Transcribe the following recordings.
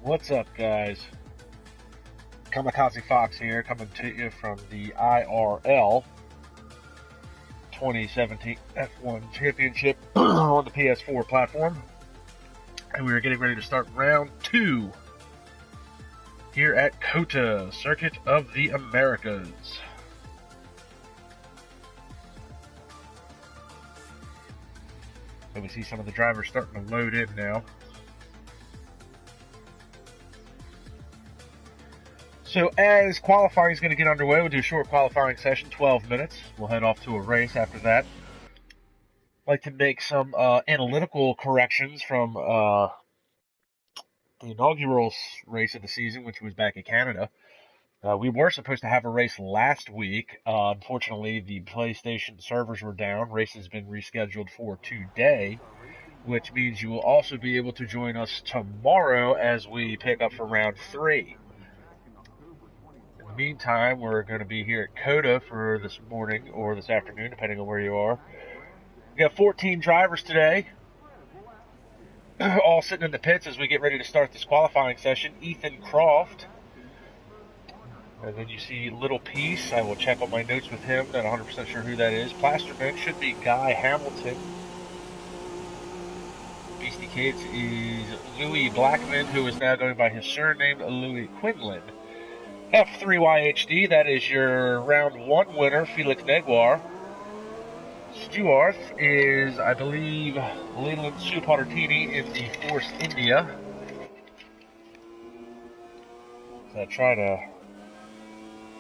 What's up, guys? KAMIKAZE-FOX here, coming to you from the IRL 2017 F1 Championship on the PS4 platform. And we are getting ready to start round 2 here at COTA, Circuit of the Americas. So we see some of the drivers starting to load in now. So as qualifying is going to get underway, we'll do a short qualifying session, 12 minutes. We'll head off to a race after that. I'd like to make some analytical corrections from the inaugural race of the season, which was back in Canada. We were supposed to have a race last week. Unfortunately, the PlayStation servers were down. Race has been rescheduled for today, which means you will also be able to join us tomorrow as we pick up for round 3. In the meantime, we're going to be here at COTA for this morning or this afternoon, depending on where you are. We got 14 drivers today, all sitting in the pits as we get ready to start this qualifying session. Ethan Croft. And then you see Little Peace. I will check on my notes with him. Not 100% sure who that is. Plasterman should be Guy Hamilton. Beastie Kids is Louis Blackman, who is now going by his surname, Louis Quinlan. F3YHD, that is your round 1 winner, Felix Neguar. Stewart is, I believe, Leland Suparatini in the Force India. So I try to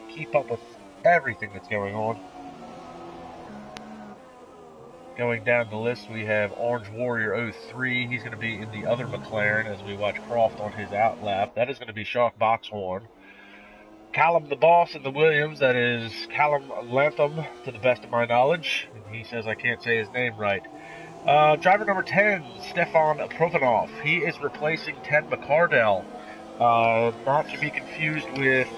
keep up with everything that's going on. Going down the list, we have Orange Warrior 03. He's going to be in the other McLaren as we watch Croft on his outlap. That is going to be Shock Boxhorn. Callum the Boss in the Williams, that is Callum Lantham, to the best of my knowledge. And he says I can't say his name right. Driver number 10, Stefan Provanov. He is replacing Ted McCardell. Not to be confused with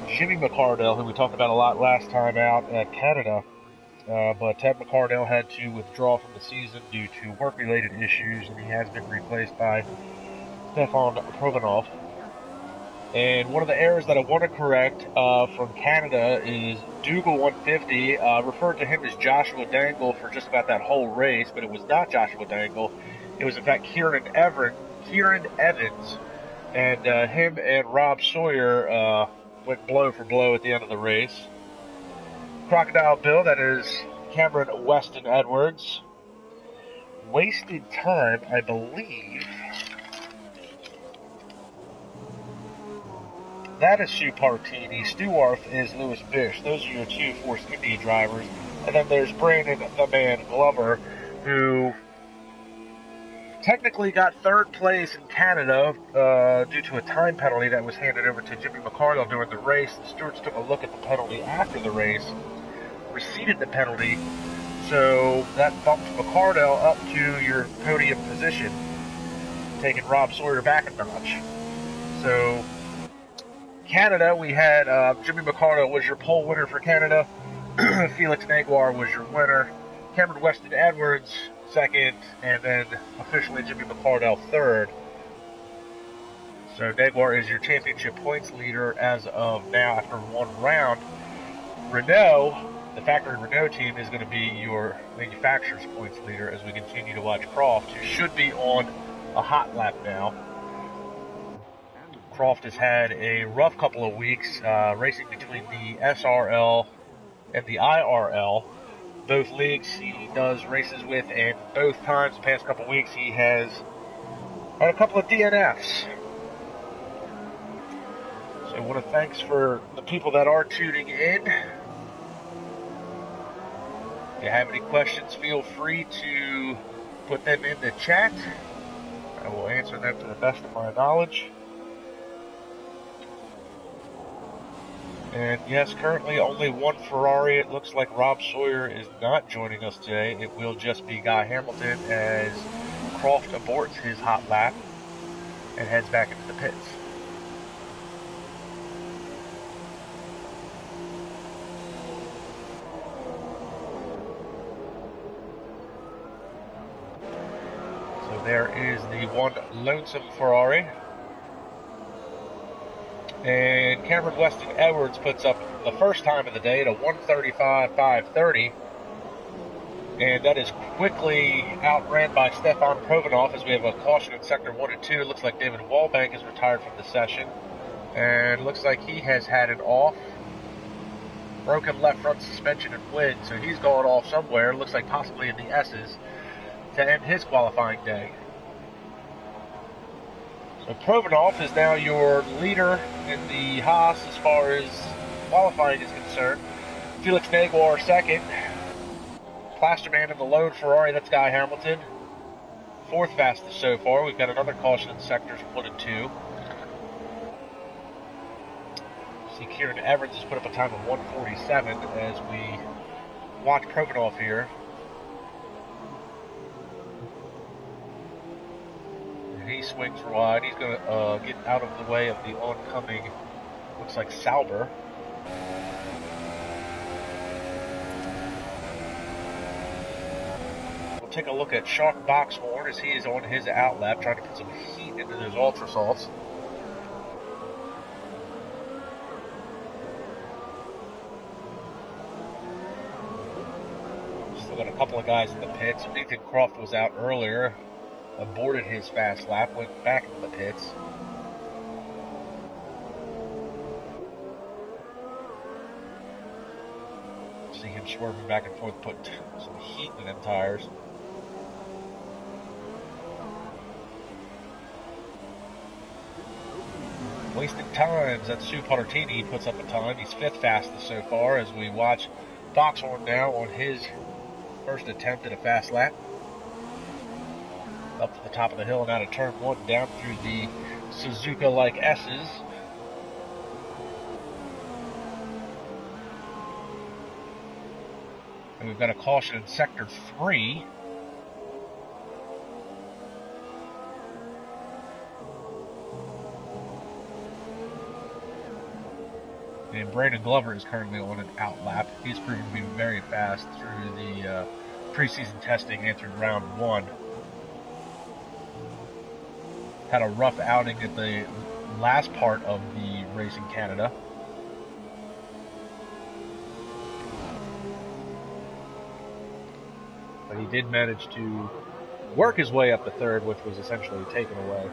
Jimmy McCardell, who we talked about a lot last time out at Canada. But Ted McCardell had to withdraw from the season due to work-related issues, and he has been replaced by Stefan Provanov. And one of the errors that I want to correct from Canada is Dougal 150 referred to him as Joshua Dangle for just about that whole race, but it was not Joshua Dangle. It was in fact Kieran Evans, and him and Rob Sawyer went blow for blow at the end of the race. Crocodile Bill, that is Cameron Weston Edwards. Wasted time, I believe. That is Sue Partini. Stewart is Lewis Bish. Those are your 2 Force Indy drivers. And then there's Brandon the Man Glover, who technically got 3rd place in Canada due to a time penalty that was handed over to Jimmy McCardell during the race. The stewards took a look at the penalty after the race, receded the penalty, so that bumped McCardell up to your podium position, taking Rob Sawyer back a notch. So Canada, we had Jimmy McCardell was your pole winner for Canada. Felix Neguar was your winner. Cameron Weston Edwards 2nd, and then officially Jimmy McCardell 3rd. So Neguar is your championship points leader as of now after 1 round. Renault, the factory Renault team, is going to be your manufacturer's points leader as we continue to watch Croft, who should be on a hot lap now. Croft has had a rough couple of weeks racing between the SRL and the IRL. Both leagues he does races with, and both times the past couple of weeks he has had a couple of DNFs. So I want to thanks for the people that are tuning in. If you have any questions, feel free to put them in the chat. I will answer them to the best of my knowledge. And yes, currently only 1 Ferrari. It looks like Rob Sawyer is not joining us today. It will just be Guy Hamilton as Croft aborts his hot lap and heads back into the pits. So there is the one lonesome Ferrari. And Cameron Weston Edwards puts up the first time of the day at a 1:35.530. And that is quickly outran by Stefan Provenov as we have a caution in sector 1 and 2. It looks like David Wallbank is retired from the session. And it looks like he has had an off. Broken left front suspension and wind, so he's going off somewhere. It looks like possibly in the S's to end his qualifying day. So Provenov is now your leader in the Haas as far as qualifying is concerned. Felix Naguar second. Plasterman in the lone Ferrari, that's Guy Hamilton. Fourth fastest so far. We've got another caution in sectors 1 and 2. See Kieran Evans has put up a time of 1:47 as we watch Provenov here. And he swings wide. He's going to get out of the way of the oncoming, looks like Sauber. Take a look at Shark Boxhorn as he is on his outlap, trying to put some heat into those ultra salts. Still got a couple of guys in the pits. Nathan Croft was out earlier, aborted his fast lap, went back into the pits. See him swerving back and forth, put some heat in them tires. Wasted times, that's Sue Pottertini. He puts up a time. He's fifth fastest so far as we watch Boxhorn now on his first attempt at a fast lap. Up to the top of the hill and out of turn 1, down through the Suzuka-like S's. And we've got a caution in sector 3. And Brandon Glover is currently on an outlap. He's proven to be very fast through the preseason testing and through round 1. Had a rough outing at the last part of the race in Canada. But he did manage to work his way up to third, which was essentially taken away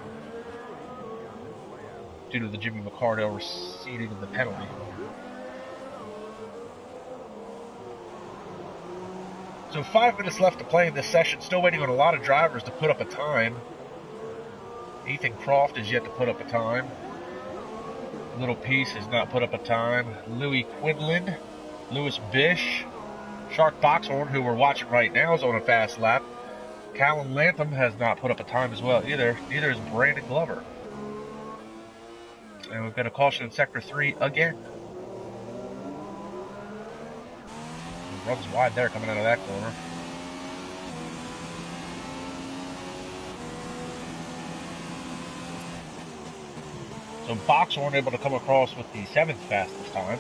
due to the Jimmy McCardell receding of the penalty. So 5 minutes left to play in this session. Still waiting on a lot of drivers to put up a time. Ethan Croft is yet to put up a time. Little Peace has not put up a time. Louis Quinlan, Lewis Bish, Shark Boxhorn, who we're watching right now, is on a fast lap. Callum Lantham has not put up a time as well either. Neither is Brandon Glover. And we've got a caution in sector 3 again. Runs wide there coming out of that corner. So Boxhorn able to come across with the 7th fastest time.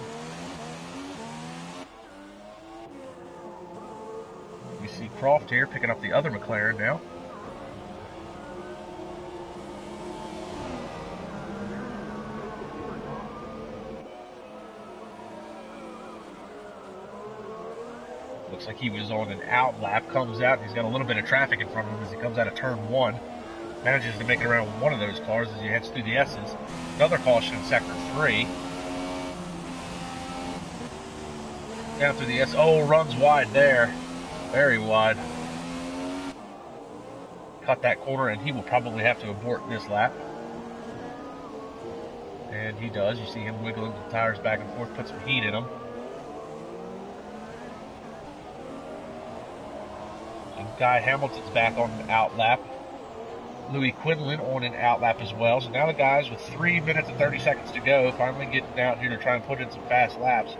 We see Croft here picking up the other McLaren now. Looks like he was on an out lap, comes out, and he's got a little bit of traffic in front of him as he comes out of turn 1. Manages to make it around one of those cars as he heads through the S's. Another caution in sector 3. Down through the S. Oh, runs wide there. Very wide. Cut that corner, and he will probably have to abort this lap. And he does. You see him wiggling the tires back and forth, put some heat in them. Guy Hamilton's back on an out lap. Louis Quinlan on an out lap as well. So now the guys with 3 minutes and 30 seconds to go finally getting out here to try and put in some fast laps.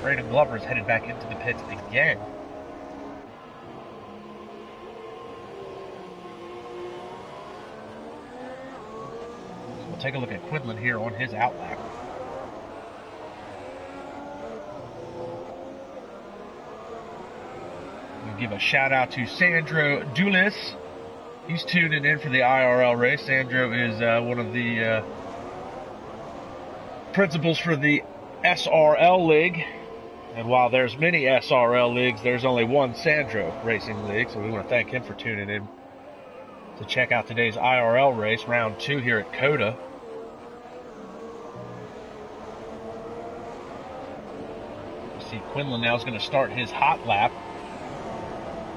Brandon Glover is headed back into the pits again. So we'll take a look at Quinlan here on his out lap. Give a shout out to Sandro Dulis He's tuning in for the IRL race. Sandro is one of the principals for the SRL League. And while there's many SRL leagues, there's only one Sandro Racing League. So we want to thank him for tuning in to check out today's IRL race, round 2 here at COTA. You see Quinlan now is going to start his hot lap.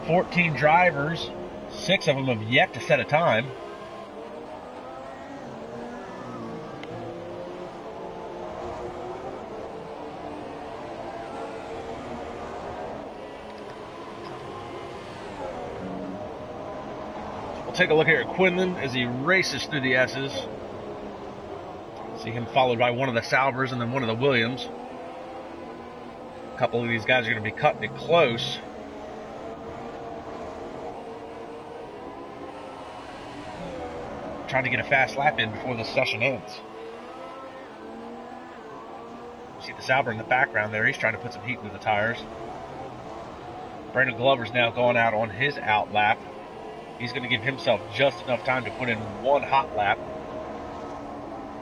14 drivers, 6 of them have yet to set a time. Take a look here at Quinlan as he races through the S's. See him followed by one of the Salvers and then one of the Williams. A couple of these guys are going to be cutting it close. Trying to get a fast lap in before the session ends. See the Salver in the background there. He's trying to put some heat into the tires. Brandon Glover's now going out on his out lap. He's going to give himself just enough time to put in one hot lap.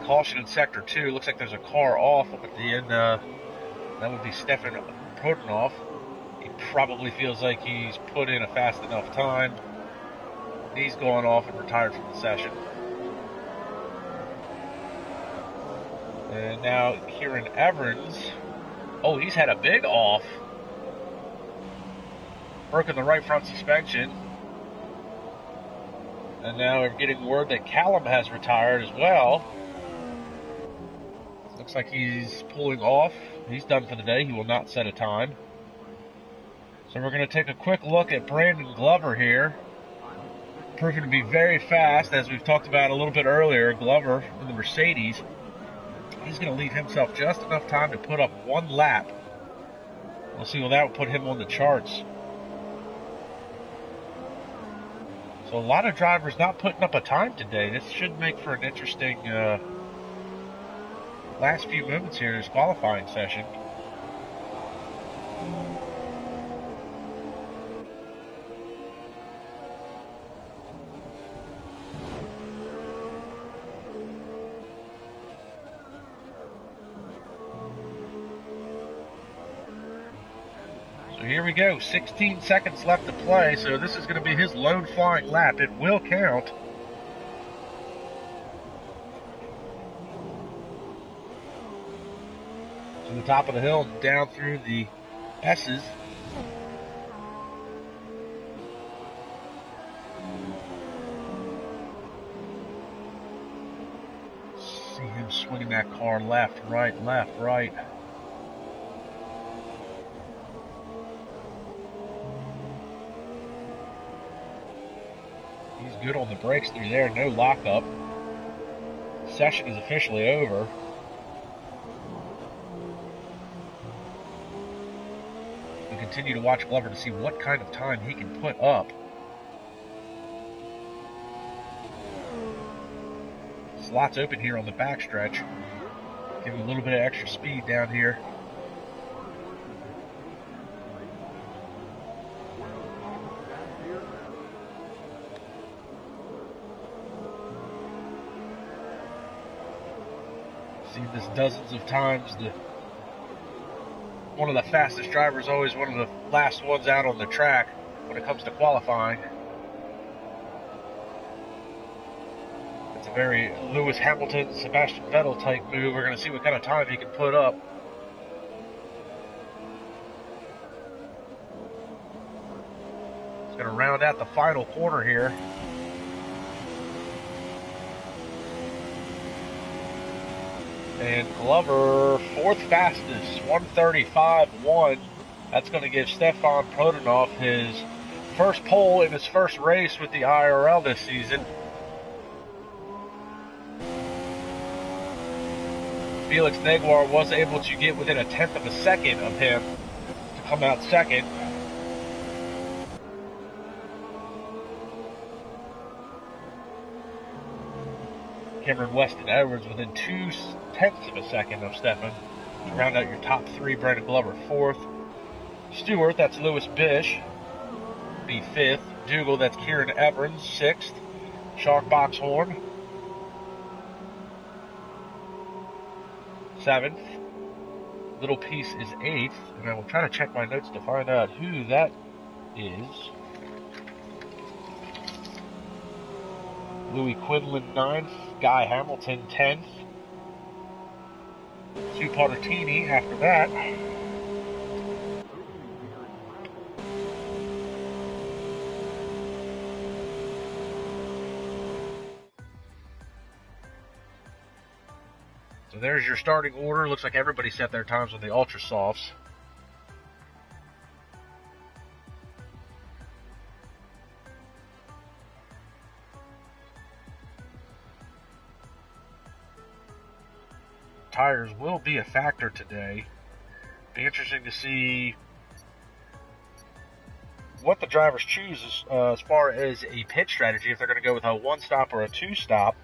Caution in Sector 2. Looks like there's a car off up at the end. That would be Stefan Prodanov. He probably feels like he's put in a fast enough time. He's going off and retired from the session. And now Kieran Evans. Oh, he's had a big off. Broken the right front suspension. And now we're getting word that Callum has retired as well. Looks like he's pulling off. He's done for the day. He will not set a time. So we're going to take a quick look at Brandon Glover here. Proving to be very fast, as we've talked about a little bit earlier. Glover in the Mercedes. He's going to leave himself just enough time to put up one lap. We'll see, well, that will put him on the charts. So a lot of drivers not putting up a time today. This should make for an interesting last few moments here in this qualifying session. Here we go, 16 seconds left to play, so this is going to be his lone flying lap. It will count. To the top of the hill, down through the S's. See him swinging that car left, right, left, right. Good on the brakes through there, no lockup. Session is officially over. We continue to watch Glover to see what kind of time he can put up. Slots open here on the backstretch. Give him a little bit of extra speed down here. Seen this dozens of times. One of the fastest drivers, always one of the last ones out on the track when it comes to qualifying. It's a very Lewis Hamilton, Sebastian Vettel type move. We're going to see what kind of time he can put up. He's going to round out the final corner here. And Glover, 4th fastest, 1:35.1. That's going to give Stefan Prodanov his first pole in his first race with the IRL this season. Felix Neguar was able to get within 1/10 of a second of him to come out second. Cameron Weston Edwards within 0.2 of a second of Stefan to round out your top 3. Brandon Glover 4th. Stewart, that's Lewis Bish, be 5th. Dougal, that's Kieran Evans, 6th. Shark Box Horn, 7th. Little Piece is 8th. And I will try to check my notes to find out who that is. Louis Quinlan, 9th. Guy Hamilton, 10th. Sue Partatini after that. So there's your starting order. Looks like everybody set their times on the Ultra Softs. Tires will be a factor today. Be interesting to see what the drivers choose as far as a pit strategy, if they're going to go with a one-stop or a two-stop.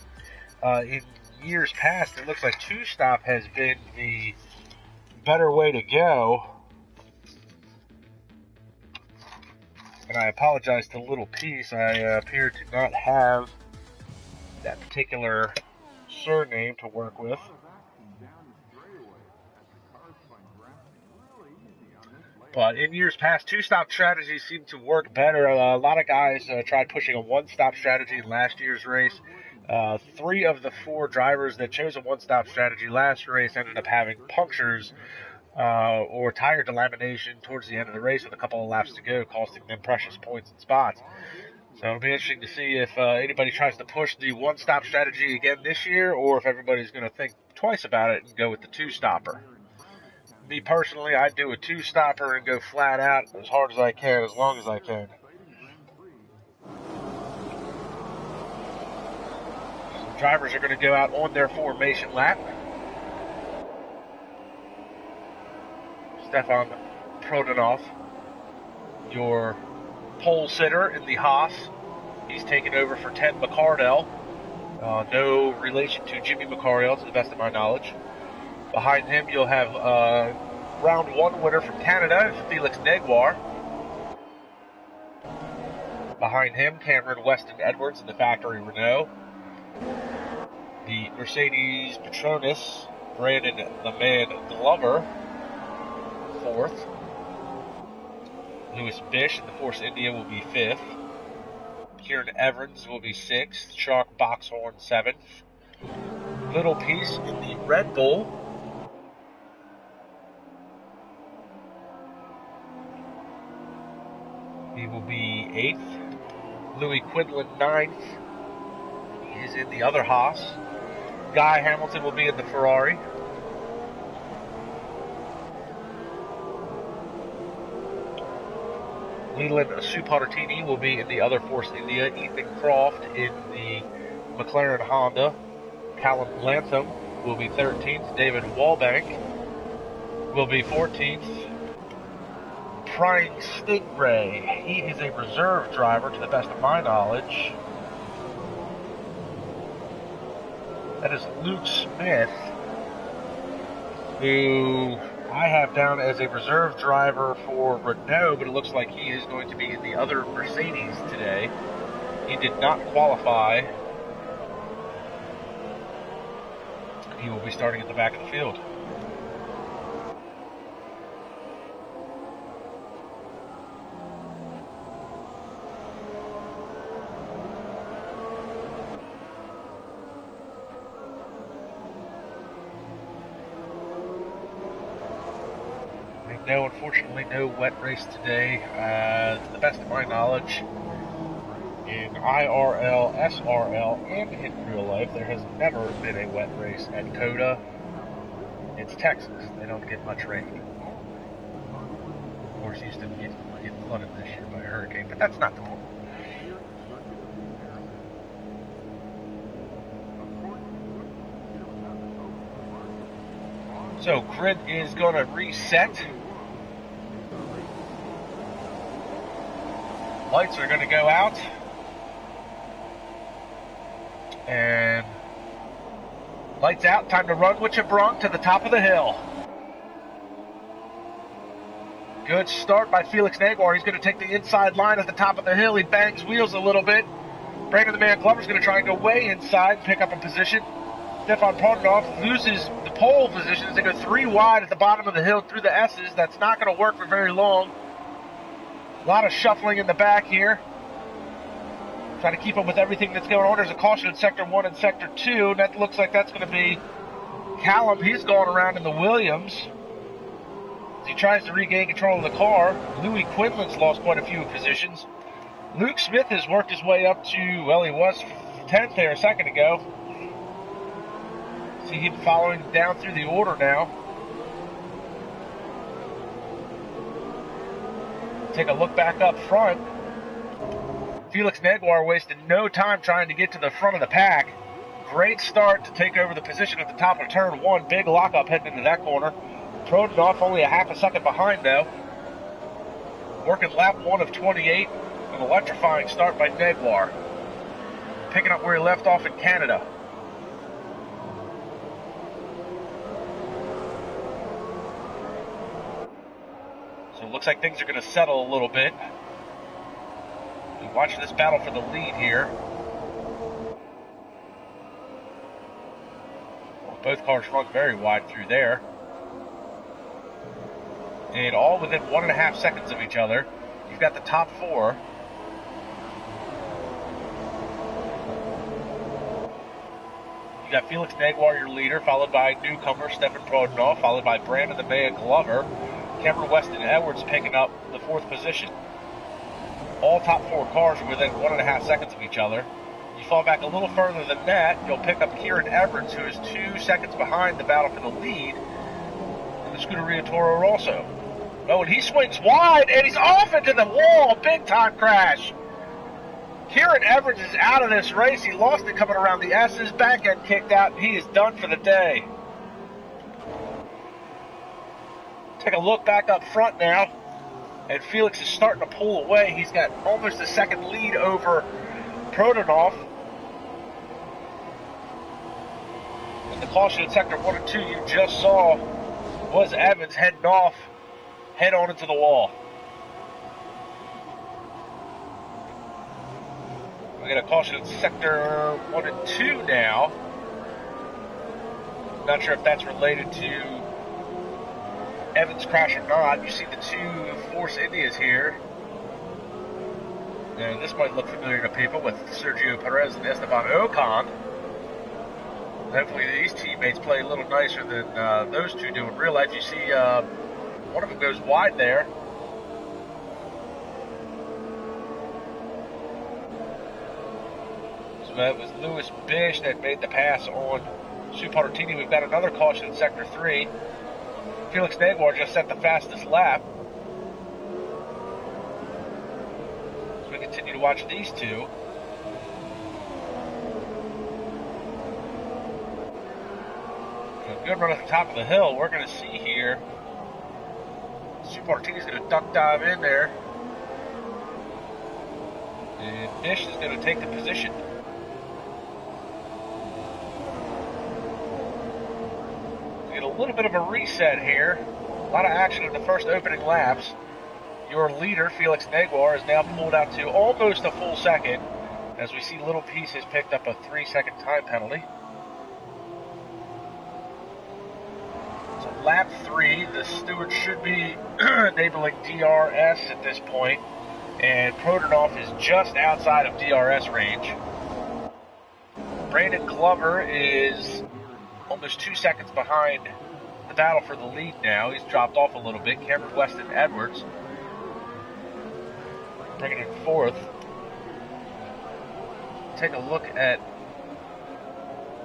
In years past, it looks like two-stop has been the better way to go. And I apologize to Little Piece. I appear to not have that particular surname to work with. But in years past, two-stop strategies seem to work better. A lot of guys tried pushing a one-stop strategy in last year's race. 3 of the 4 drivers that chose a one-stop strategy last race ended up having punctures or tire delamination towards the end of the race with a couple of laps to go, costing them precious points and spots. So it'll be interesting to see if anybody tries to push the one-stop strategy again this year, or if everybody's going to think twice about it and go with the two-stopper. Me personally, I'd do a two-stopper and go flat out as hard as I can, as long as I can. So drivers are going to go out on their formation lap. Stefan Prodanov, your pole sitter in the Haas. He's taken over for Ted McCardell. No relation to Jimmy McCardell, to the best of my knowledge. Behind him, you'll have round 1 winner from Canada, Felix Neguar. Behind him, Cameron Weston Edwards in the factory Renault. The Mercedes Petronas, Brandon the Man Glover, 4th. Lewis Bish in the Force India will be 5th. Kieran Evans will be 6th. Shark Boxhorn, 7th. Little Piece in the Red Bull. He will be 8th. Louis Quinlan, 9th. He is in the other Haas. Guy Hamilton will be in the Ferrari. Leland Supartini will be in the other Force India. Ethan Croft in the McLaren Honda. Callum Lantham will be 13th. David Wallbank will be 14th. Prying Stingray, he is a reserve driver to the best of my knowledge. That is Luke Smith, who I have down as a reserve driver for Renault, but it looks like he is going to be in the other Mercedes today. He did not qualify. He will be starting at the back of the field. No, unfortunately, no wet race today. To the best of my knowledge, in IRL, SRL, and in real life, there has never been a wet race at COTA. It's Texas. They don't get much rain. Of course, Houston get flooded this year by a hurricane, but that's not the point. So, grid is going to reset. Lights are going to go out. And lights out. Time to run what you brung to the top of the hill. Good start by Felix Naguar. He's going to take the inside line at the top of the hill. He bangs wheels a little bit. Brandon the Man Glover's going to try and go way inside and pick up a position. Stefan Prodanov loses the pole position as they go 3 wide at the bottom of the hill through the S's. That's not going to work for very long. A lot of shuffling in the back here. Trying to keep up with everything that's going on. There's a caution in Sector 1 and Sector 2. And that looks like that's going to be Callum. He's going around in the Williams. As he tries to regain control of the car. Louis Quinlan's lost quite a few positions. Luke Smith has worked his way up to, well, he was 10th there a second ago. See him following down through the order now. Take a look back up front. Felix Naguar wasted no time trying to get to the front of the pack. Great start to take over the position at the top of turn 1. Big lockup heading into that corner. Prodanov only a half a second behind though. Working lap 1 of 28. An electrifying start by Naguar. Picking up where he left off in Canada. So it looks like things are going to settle a little bit. We're watching this battle for the lead here. Well, both cars run very wide through there. And all within 1.5 seconds of each other. You've got the top 4. You got Felix Naguar, your leader, followed by newcomer Stefan Prodanov, followed by Brandon the Man Glover. Cameron Weston Edwards picking up the 4th position. All top 4 cars are within 1.5 seconds of each other. You fall back a little further than that, you'll pick up Kieran Everett, who is 2 seconds behind the battle for the lead. And the Scuderia Toro Rosso. Oh, and he swings wide, and he's off into the wall. Big time crash. Kieran Everett is out of this race. He lost it coming around the S's. Back end kicked out, and he is done for the day. Take a look back up front now. And Felix is starting to pull away. He's got almost a second lead over Prodanov. And the caution in Sector 1 and 2 you just saw was Evans heading off, head on into the wall. We got a caution in Sector 1 and 2 now. Not sure if that's related to Evans crash or not. You see the 2 Force Indias here. And this might look familiar to people with Sergio Perez and Esteban Ocon. Hopefully these teammates play a little nicer than those two do in real life. You see one of them goes wide there. So that was Louis Bish that made the pass on Sue Parratini. We've got another caution in Sector 3. Felix Naguar just set the fastest lap. So we continue to watch these two. A good run at the top of the hill. We're going to see here. Sue Parratini's going to duck dive in there. And Bish is going to take the position. A little bit of a reset here. A lot of action in the first opening laps. Your leader, Felix Naguar, is now pulled out to almost a full second as we see Little Piece has picked up a 3-second time penalty. So lap 3, the stewards should be enabling DRS at this point, and Prodanov is just outside of DRS range. Brandon Glover is almost 2 seconds behind the battle for the lead now. He's dropped off a little bit. Cameron Weston Edwards bringing in 4th. Take a look at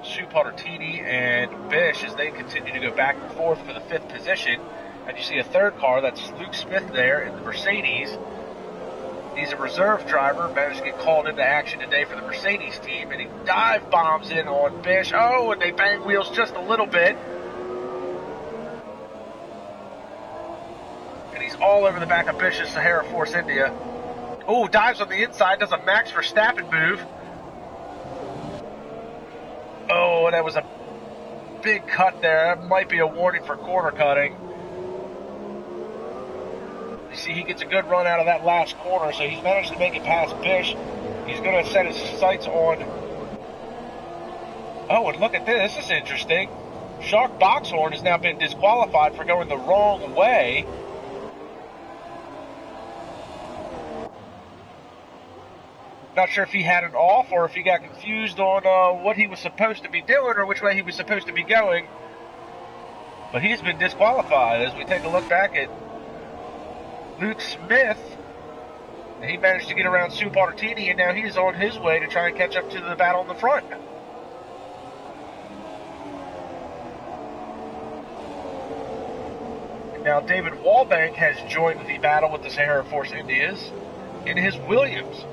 Sue Parratini and Bish as they continue to go back and forth for the 5th position. And you see a 3rd car, that's Luke Smith there in the Mercedes. He's a reserve driver, managed to get called into action today for the Mercedes team, and he dive bombs in on Bish. Oh, and they bang wheels just a little bit. And he's all over the back of Bish's Sahara Force India. Oh, dives on the inside, does a Max Verstappen move. Oh, that was a big cut there. That might be a warning for corner cutting. You see he gets a good run out of that last corner, so he's managed to make it past Bish. He's going to set his sights on... Oh, and look at this. This is interesting. Shark Boxhorn has now been disqualified for going the wrong way. Not sure if he had it off or if he got confused on what he was supposed to be doing or which way he was supposed to be going. But he's been disqualified. As we take a look back at Luke Smith, he managed to get around Sue Bartini, and now he's on his way to try and catch up to the battle in the front. And now David Wallbank has joined the battle with the Sahara Force Indias in his Williams,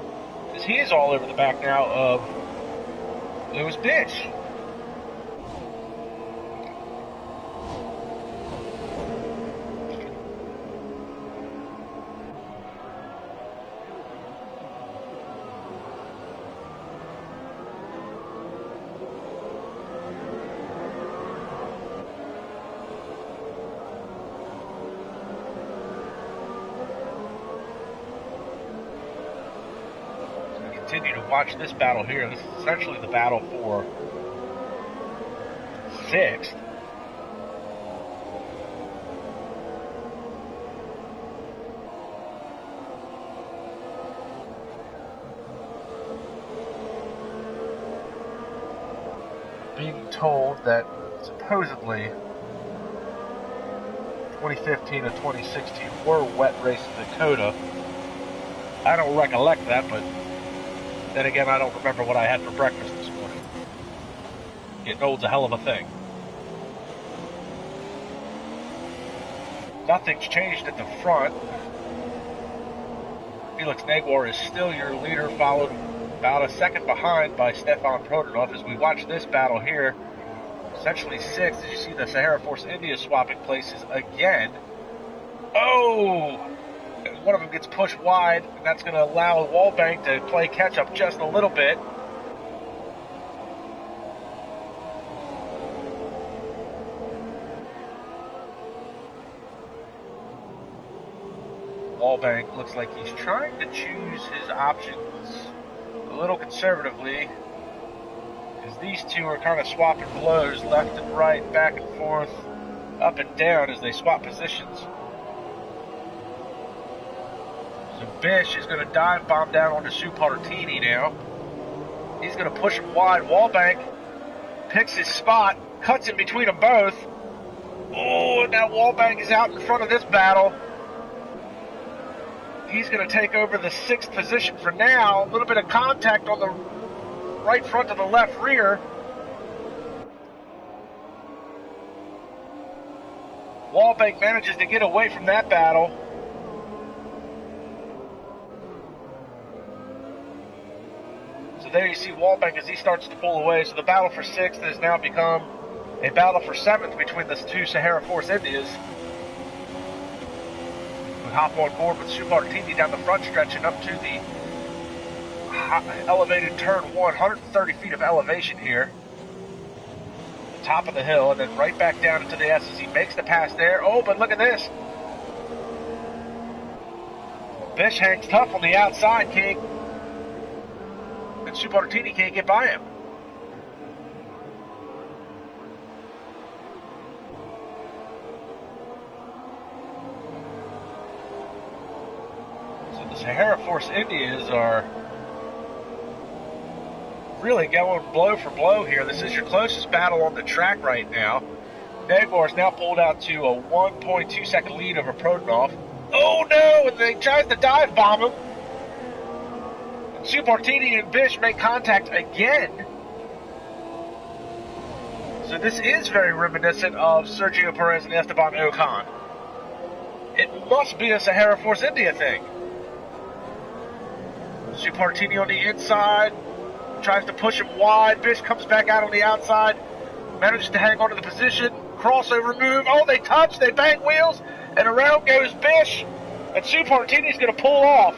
as he is all over the back now of Lewis Bish. Continue to watch this battle here. This is essentially the battle for 6th. Being told that supposedly 2015 and 2016 were wet races in Dakota. I don't recollect that, but then again, I don't remember what I had for breakfast this morning. Getting old's a hell of a thing. Nothing's changed at the front. Felix Naguar is still your leader, followed about a second behind by Stefan Prodanov. As we watch this battle here, essentially 6th, as you see the Sahara Force India swapping places again. Oh! One of them gets pushed wide, and that's going to allow Wallbank to play catch-up just a little bit. Wallbank looks like he's trying to choose his options a little conservatively, because these two are kind of swapping blows left and right, back and forth, up and down as they swap positions. So Bish is going to dive bomb down onto Sue Partini now. He's going to push him wide. Wallbank picks his spot, cuts in between them both. Oh, now Wallbank is out in front of this battle. He's going to take over the 6th position for now. A little bit of contact on the right front of the left rear. Wallbank manages to get away from that battle. So there you see Wallbank as he starts to pull away. So the battle for 6th has now become a battle for 7th between the two Sahara Force Indias. We hop on board with Sue Martini down the front stretch and up to the elevated turn 130 feet of elevation here. The top of the hill, and then right back down into the S as he makes the pass there. Oh, but look at this. Bish hangs tough on the outside, King. And Sue Martini can't get by him. So the Sahara Force Indias are really going blow for blow here. This is your closest battle on the track right now. Naguar is now pulled out to a 1.2 second lead over Prodanov. Oh no! And they tries to dive bomb him. And Sue Martini and Bish make contact again. So this is very reminiscent of Sergio Perez and Esteban Ocon. It must be a Sahara Force India thing. Sue Martini on the inside. Tries to push him wide. Bish comes back out on the outside. Manages to hang on to the position. Crossover move. Oh, they touch. They bang wheels. And around goes Bish. And Sue Martini's going to pull off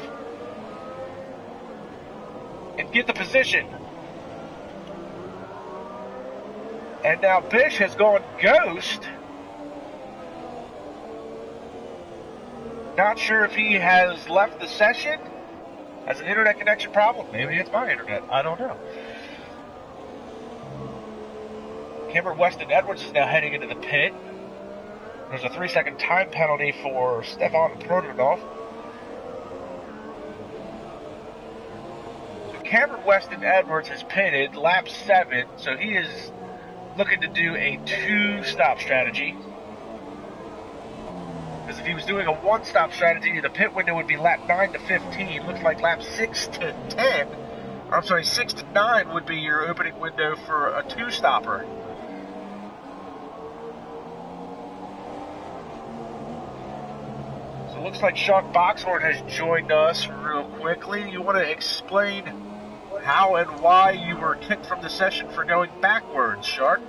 and get the position. And now Bish has gone ghost. Not sure if he has left the session, has an internet connection problem. Maybe it's my internet. I don't know. Cameron Weston Edwards is now heading into the pit. There's a 3-second time penalty for Stefan Prodanov. So Cameron Weston Edwards has pitted lap 7, so he is looking to do a 2-stop strategy. Because if he was doing a 1-stop strategy, the pit window would be lap 9 to 15. Looks like lap 6 to 10. I'm sorry, 6 to 9 would be your opening window for a 2-stopper. So it looks like Sean Boxhorn has joined us real quickly. You want to explain how and why you were kicked from the session for going backwards, Shark?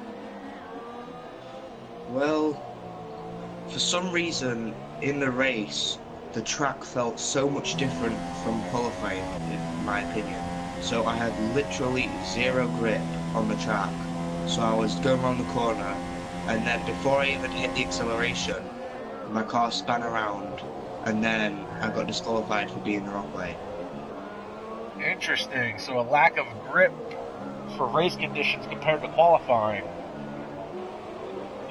Well, for some reason in the race, the track felt so much different from qualifying, in my opinion. So I had literally zero grip on the track. So I was going around the corner, and then before I even hit the acceleration, my car spun around, and then I got disqualified for being the wrong way. Interesting. So a lack of grip for race conditions compared to qualifying.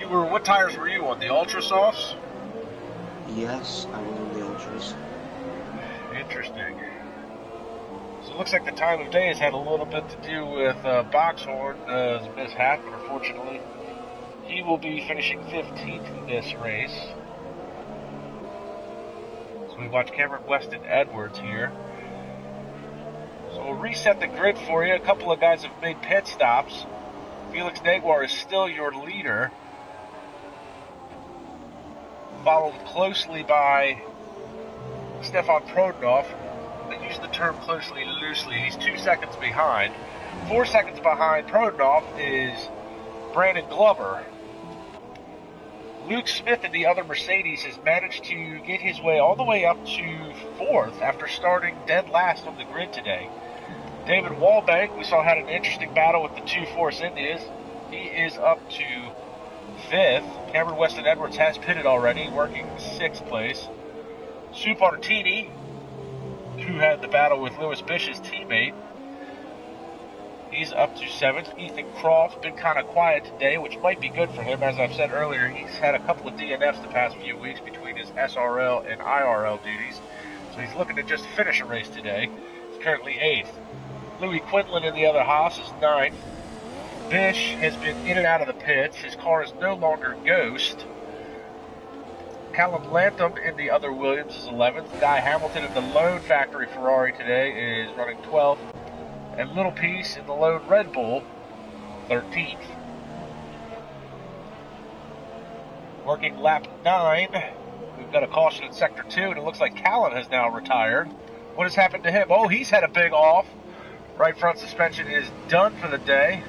What tires were you on? The Ultra Softs? Yes, I was on the Ultras. Interesting. So it looks like the time of day has had a little bit to do with Boxhorn's mishap, unfortunately. He will be finishing 15th in this race. So we watch Cameron Weston Edwards here. So we'll reset the grid for you. A couple of guys have made pit stops. Felix Naguar is still your leader, followed closely by Stefan Prodanov. I use the term closely loosely. He's 2 seconds behind. 4 seconds behind Prodanov is Brandon Glover. Luke Smith in the other Mercedes has managed to get his way all the way up to 4th after starting dead last on the grid today. David Wallbank, we saw, had an interesting battle with the 2 Force Indias. He is up to 5th. Cameron Weston Edwards has pitted already, working 6th place. Soup Artini, who had the battle with Lewis Bish's teammate, he's up to 7th. Ethan Croft, been kind of quiet today, which might be good for him. As I've said earlier, he's had a couple of DNFs the past few weeks between his SRL and IRL duties, so he's looking to just finish a race today. He's currently 8th. Louis Quinlan in the other Haas is 9th. Bish has been in and out of the pits. His car is no longer Ghost. Callum Lantham in the other Williams is 11th. Guy Hamilton in the lone factory Ferrari today is running 12th. And Little Piece in the lone Red Bull, 13th. Working lap 9, we've got a caution in Sector 2, and it looks like Callan has now retired. What has happened to him? Oh, he's had a big off. Right front suspension is done for the day.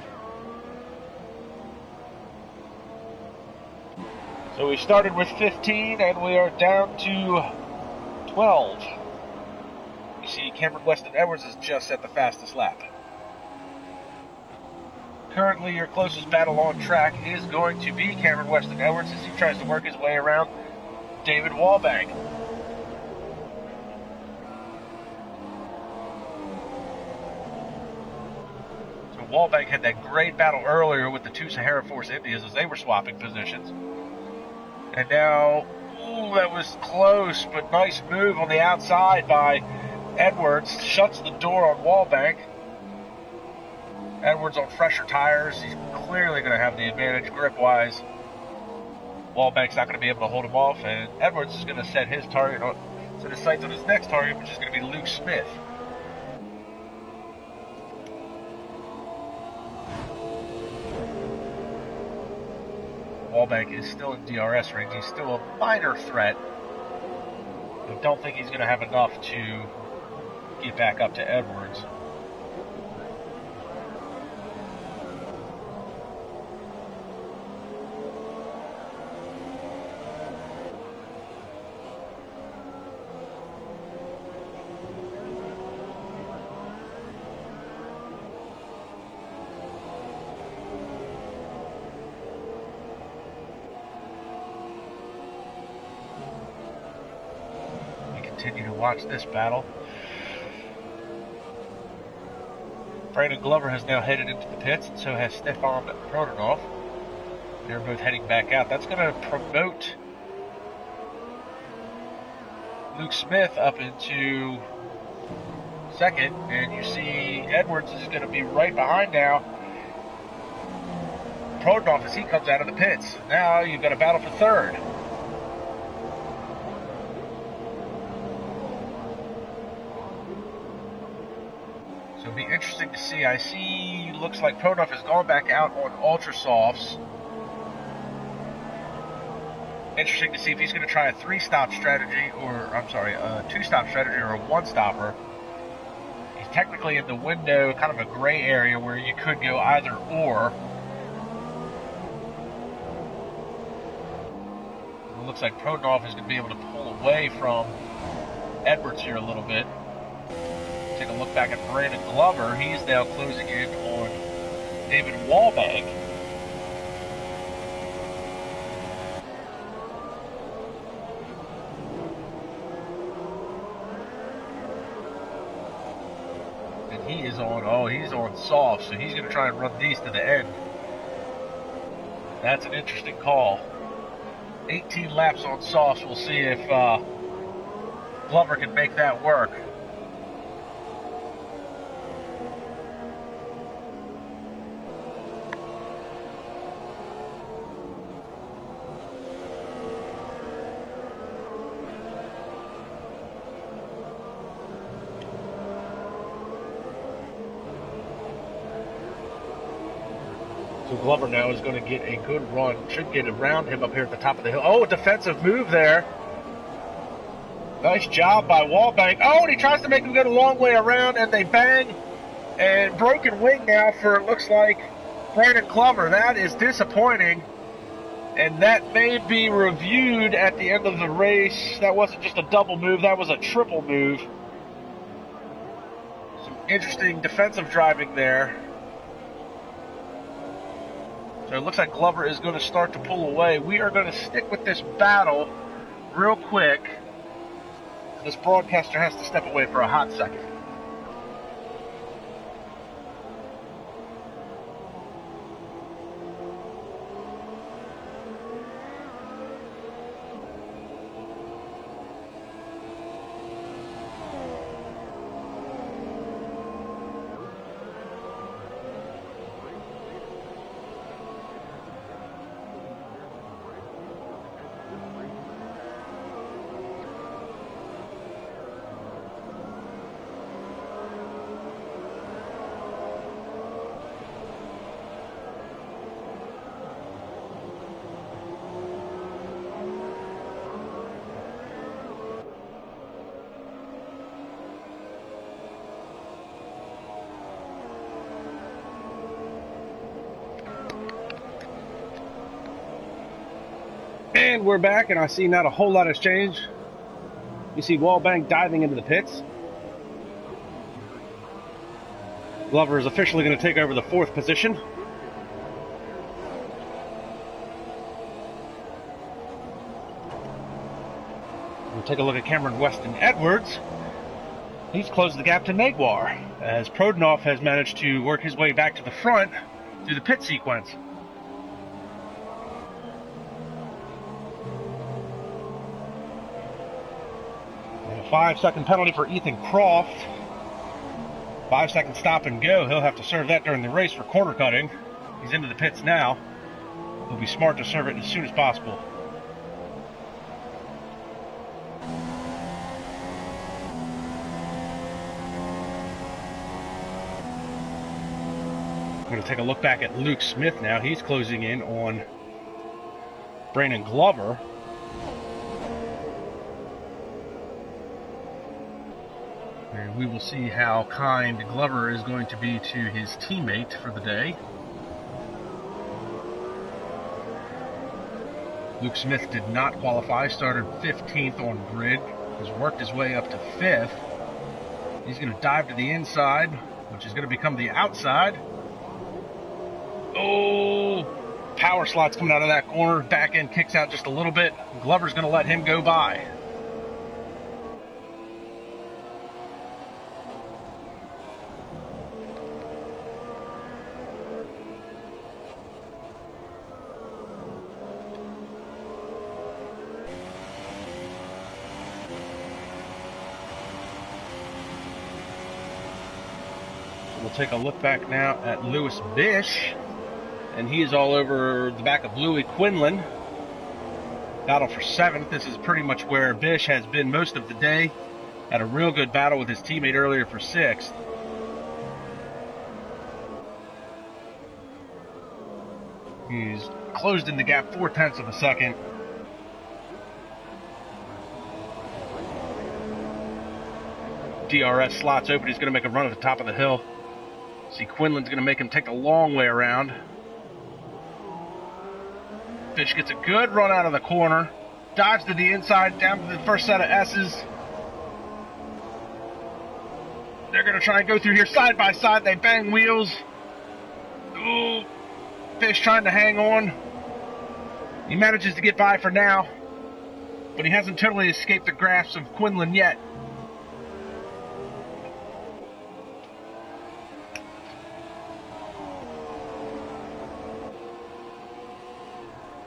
So we started with 15, and we are down to 12. You see, Cameron Weston Edwards has just set the fastest lap. Currently, your closest battle on track is going to be Cameron Weston Edwards as he tries to work his way around David Wallbank. So Wallbank had that great battle earlier with the 2 Sahara Force Indias as they were swapping positions. And now, ooh, that was close, but nice move on the outside by Edwards. Shuts the door on Wallbank. Edwards on fresher tires. He's clearly going to have the advantage grip-wise. Wallbank's not going to be able to hold him off, and Edwards is going to set his target on, set his sights on his next target, which is going to be Luke Smith. Wallbank is still in DRS range. He's still a minor threat. I don't think he's going to have enough to get back up to Edwards. continue to watch this battle. Brandon Glover has now headed into the pits, and so has Stefan Prodanov. They're both heading back out. That's going to promote Luke Smith up into second, and you see Edwards is going to be right behind now Prodanov as he comes out of the pits. Now you've got a battle for third. So it'll be interesting to see. I see, looks like Prodanov has gone back out on Ultra Softs. Interesting to see if he's going to try a three-stop strategy, or, I'm sorry, a two-stop strategy or a one-stopper. He's technically in the window, kind of a gray area where you could go either or. It looks like Prodanov is going to be able to pull away from Edwards here a little bit. Take a look back at Brandon Glover. He's now closing in on David Wallbank. He is on, he's on soft, so he's going to try and run these to the end. That's an interesting call. 18 laps on softs. We'll see if Glover can make that work. So Glover now is going to get a good run. Should get around him up here at the top of the hill. Oh, defensive move there. Nice job by Wallbank. Oh, and he tries to make him go the long way around, and they bang. And broken wing now for, it looks like, Brandon Glover. That is disappointing. And that may be reviewed at the end of the race. That wasn't just a double move. That was a triple move. Some interesting defensive driving there. So it looks like Glover is going to start to pull away. We are going to stick with this battle real quick. This broadcaster has to step away for a hot second. And we're back, and I see not a whole lot has changed. You see Wallbank diving into the pits. Glover is officially going to take over the fourth position. We'll take a look at Cameron Weston Edwards. He's closed the gap to Naguar, as Prodanov has managed to work his way back to the front through the pit sequence. And a 5-second penalty for Ethan Croft. 5-second stop and go. He'll have to serve that during the race for corner cutting. He's into the pits now. He'll be smart to serve it as soon as possible. I'm going to take a look back at Luke Smith now. He's closing in on Brandon Glover. And we will see how kind Glover is going to be to his teammate for the day. Luke Smith did not qualify, started 15th on grid, has worked his way up to 5th. He's going to dive to the inside, which is going to become the outside. Oh, power slot's coming out of that corner. Back end kicks out just a little bit. Glover's going to let him go by. We'll take a look back now at Lewis Bish, and he is all over the back of Louis Quinlan. Battle for 7th. This is pretty much where Bish has been most of the day. Had a real good battle with his teammate earlier for 6th. He's closed in the gap 0.4 of a second. DRS slots open. He's going to make a run at the top of the hill. See, Quinlan's going to make him take the long way around. Bish gets a good run out of the corner. Dodge to the inside, down to the first set of S's. They're going to try and go through here side by side. They bang wheels. Ooh, Bish trying to hang on. He manages to get by for now, but he hasn't totally escaped the grasp of Quinlan yet.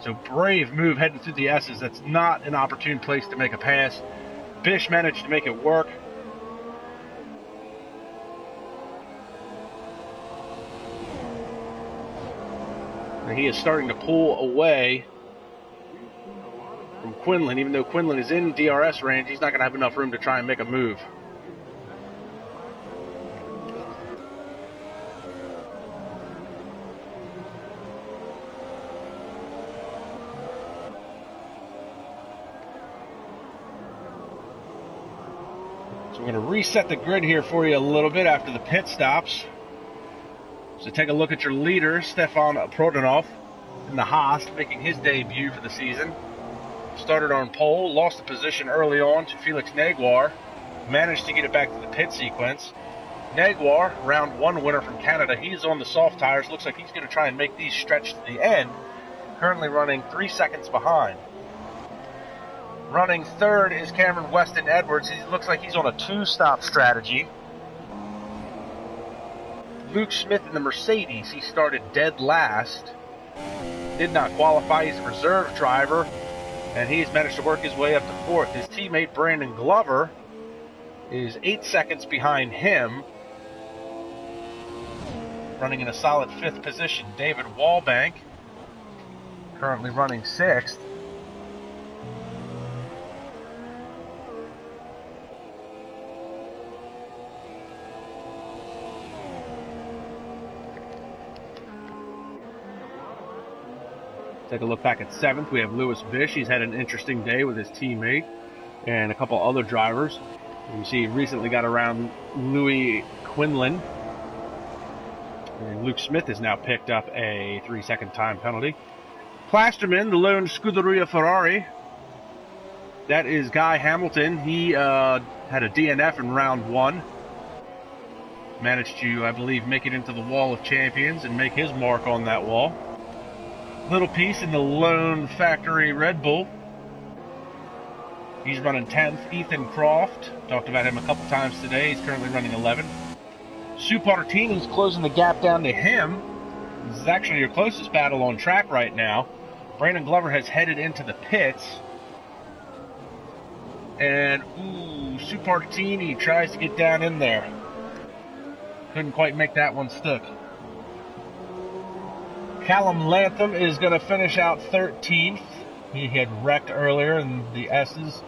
So brave move heading through the S's. That's not an opportune place to make a pass. Bish managed to make it work. And he is starting to pull away from Quinlan. Even though Quinlan is in DRS range, he's not going to have enough room to try and make a move. So we're going to reset the grid here for you a little bit after the pit stops. So take a look at your leader, Stefan Prodanov, in the Haas, making his debut for the season. Started on pole, lost the position early on to Felix Naguar, managed to get it back to the pit sequence. Naguar, round 1 winner from Canada, he's on the soft tires. Looks like he's going to try and make these stretch to the end. Currently running 3 seconds behind. Running 3rd is Cameron Weston Edwards. He looks like he's on a 2-stop strategy. Luke Smith in the Mercedes, he started dead last. Did not qualify. He's a reserve driver, and he's managed to work his way up to 4th. His teammate Brandon Glover is 8 seconds behind him, running in a solid 5th position. David Wallbank currently running 6th. Take a look back at 7th. We have Lewis Bish. He's had an interesting day with his teammate and a couple other drivers. You see he recently got around Louis Quinlan. And Luke Smith has now picked up a 3-second time penalty. Plasterman, the lone Scuderia Ferrari. That is Guy Hamilton. He had a DNF in round 1. Managed to, I believe, make it into the Wall of Champions and make his mark on that wall. Little piece in the lone factory Red Bull. He's running 10th. Ethan Croft, talked about him a couple times today. He's currently running 11th. Sue Partertini's closing the gap down to him. This is actually your closest battle on track right now. Brandon Glover has headed into the pits. And, Sue Partertini tries to get down in there. Couldn't quite make that one stick. Callum Lantham is going to finish out 13th. He had wrecked earlier in the S's.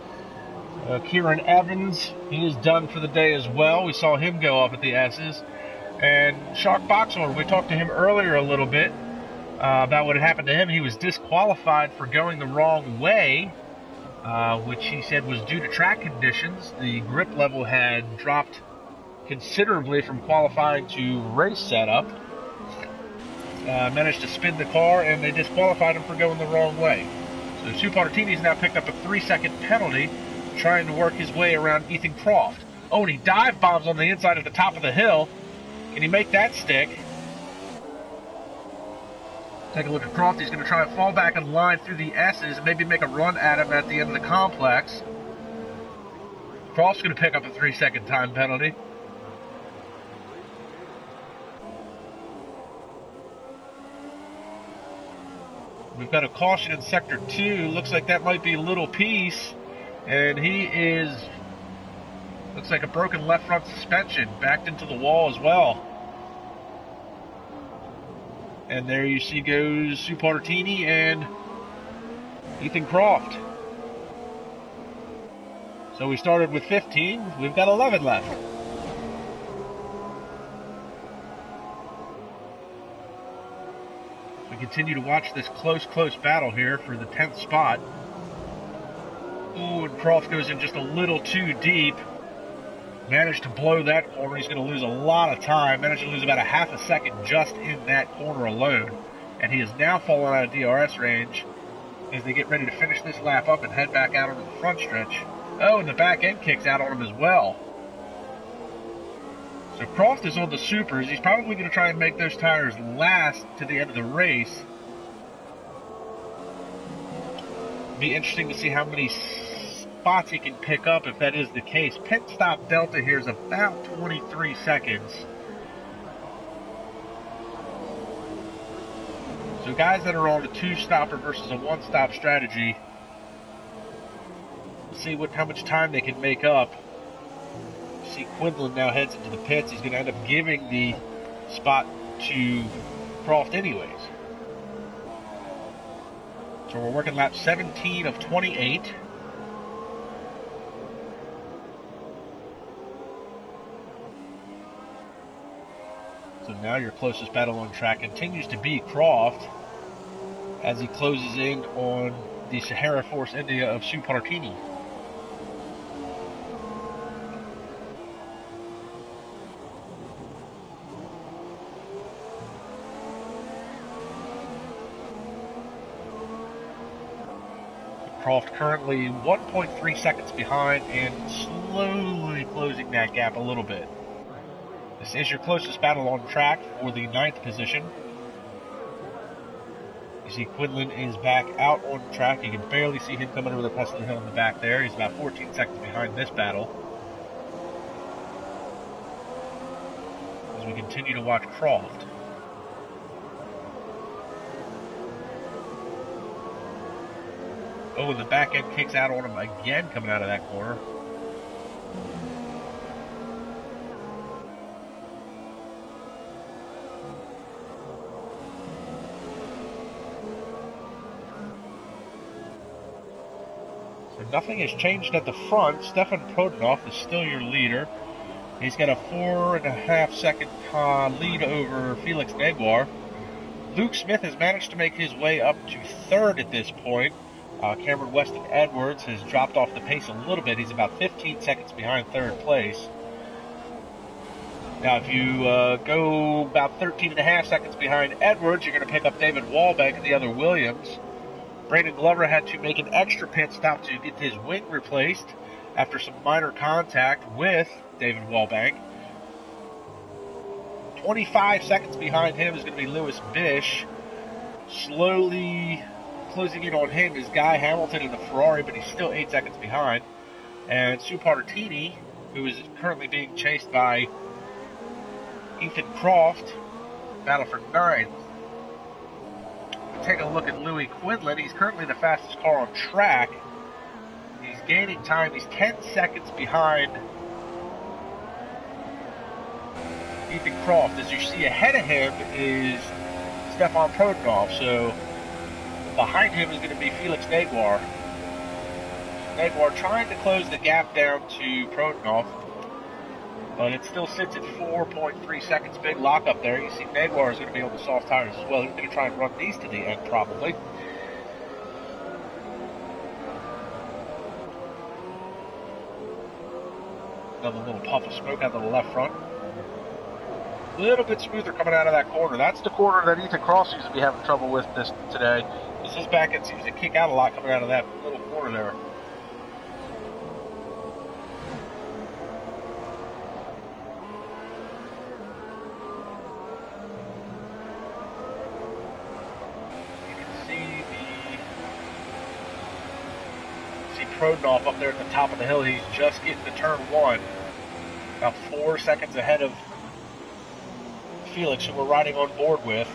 Kieran Evans, he is done for the day as well. We saw him go up at the S's. And Shark Boxhorn, we talked to him earlier a little bit about what had happened to him. He was disqualified for going the wrong way, which he said was due to track conditions. The grip level had dropped considerably from qualifying to race setup. Managed to spin the car, and they disqualified him for going the wrong way. So Sue Partertini's now picked up a 3-second penalty, trying to work his way around Ethan Croft. Oh, and he dive bombs on the inside at the top of the hill. Can he make that stick? Take a look at Croft. He's going to try and fall back in line through the S's and maybe make a run at him at the end of the complex. Croft's going to pick up a 3-second time penalty. We've got a caution in Sector 2. Looks like that might be Little Piece. And he is, looks like a broken left front suspension. Backed into the wall as well. And there you see goes Supartini and Ethan Croft. So we started with 15. We've got 11 left. We continue to watch this close battle here for the 10th spot. Ooh, and Croft goes in just a little too deep. Managed to blow that corner. He's going to lose a lot of time. Managed to lose about a half a second just in that corner alone. And he is now falling out of DRS range as they get ready to finish this lap up and head back out onto the front stretch. Oh, and the back end kicks out on him as well. So Croft is on the supers. He's probably going to try and make those tires last to the end of the race. Be interesting to see how many spots he can pick up if that is the case. Pit stop delta here is about 23 seconds. So guys that are on a two-stopper versus a one-stop strategy, see how much time they can make up. See Quinlan now heads into the pits. He's going to end up giving the spot to Croft anyways. So we're working lap 17 of 28. So now your closest battle on track continues to be Croft as he closes in on the Sahara Force India of Supartini. Croft currently 1.3 seconds behind and slowly closing that gap a little bit. This is your closest battle on track for the 9th position. You see Quinlan is back out on track. You can barely see him coming over the crest of the hill in the back there. He's about 14 seconds behind this battle. As we continue to watch Croft. Oh, and the back end kicks out on him again coming out of that corner. So nothing has changed at the front. Stefan Prodanov is still your leader. He's got a 4.5 second lead over Felix Neguar. Luke Smith has managed to make his way up to 3rd at this point. Cameron Weston Edwards has dropped off the pace a little bit. He's about 15 seconds behind 3rd place. Now, if you go about 13.5 seconds behind Edwards, you're going to pick up David Wallbank and the other Williams. Brandon Glover had to make an extra pit stop to get his wing replaced after some minor contact with David Wallbank. 25 seconds behind him is going to be Lewis Bish. Slowly closing in on him is Guy Hamilton in the Ferrari, but he's still 8 seconds behind. And Supartini, who is currently being chased by Ethan Croft, battle for 9th. Take a look at Louis Quinlan. He's currently the fastest car on track. He's gaining time. He's 10 seconds behind Ethan Croft. As you see ahead of him is Stefan Prodanov. So behind him is going to be Felix Neguar. Neguar trying to close the gap down to Prodanov, but it still sits at 4.3 seconds. Big lockup there. You see Neguar is going to be on the soft tires as well. He's going to try and run these to the end probably. Another little puff of smoke out of the left front. A little bit smoother coming out of that corner. That's the corner that Ethan Croft seems to be having trouble with today. His back end seems to kick out a lot coming out of that little corner there. See Prodanov up there at the top of the hill. He's just getting to turn 1. About 4 seconds ahead of Felix, who we're riding on board with.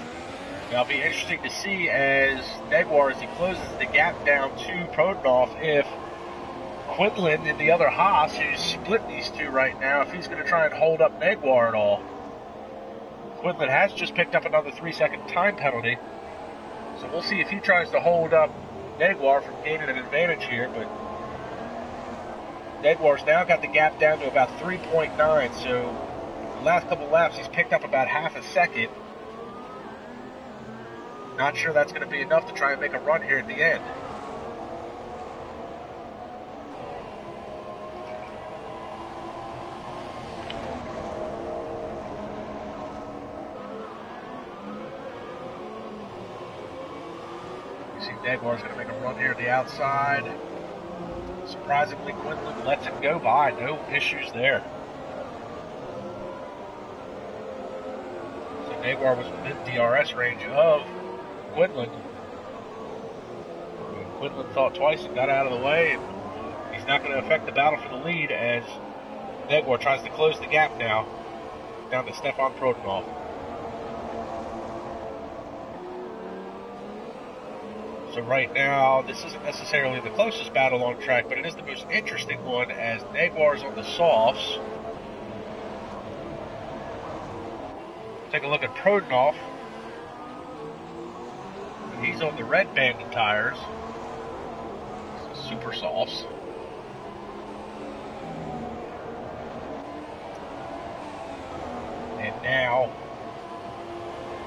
Now, it'll be interesting to see as Neguar, as he closes the gap down to Prodanov, if Quinlan and the other Haas, who's split these two right now, if he's going to try and hold up Neguar at all. Quinlan has just picked up another 3-second time penalty. So we'll see if he tries to hold up Neguar from gaining an advantage here, but Neguar's now got the gap down to about 3.9, so the last couple laps he's picked up about half a second. Not sure that's going to be enough to try and make a run here at the end. You see Neguar's going to make a run here at the outside. Surprisingly, Quinlan lets it go by. No issues there. So Neguar was within DRS range of Quinlan. Quinlan thought twice and got out of the way. And he's not going to affect the battle for the lead as Neguar tries to close the gap now down to Stefan Prodanov. So right now, this isn't necessarily the closest battle on track, but it is the most interesting one as Neguar's on the softs. Take a look at Prodanov. He's on the red banded tires. Super softs. And now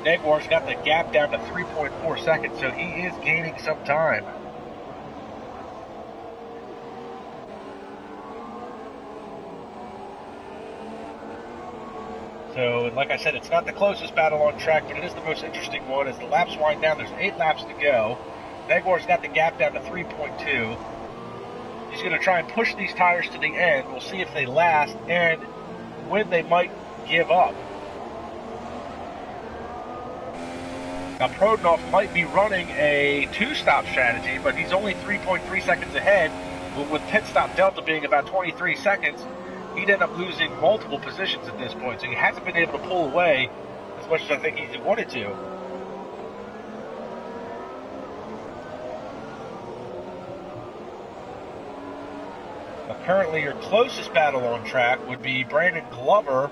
Neguar's got the gap down to 3.4 seconds, so he is gaining some time. So, like I said, it's not the closest battle on track, but it is the most interesting one. As the laps wind down, there's 8 laps to go. Neguar's got the gap down to 3.2. He's going to try and push these tires to the end. We'll see if they last and when they might give up. Now, Prodanov might be running a 2-stop strategy, but he's only 3.3 seconds ahead. But with pit stop delta being about 23 seconds, he'd end up losing multiple positions at this point. So he hasn't been able to pull away as much as I think he wanted to. Now, currently, your closest battle on track would be Brandon Glover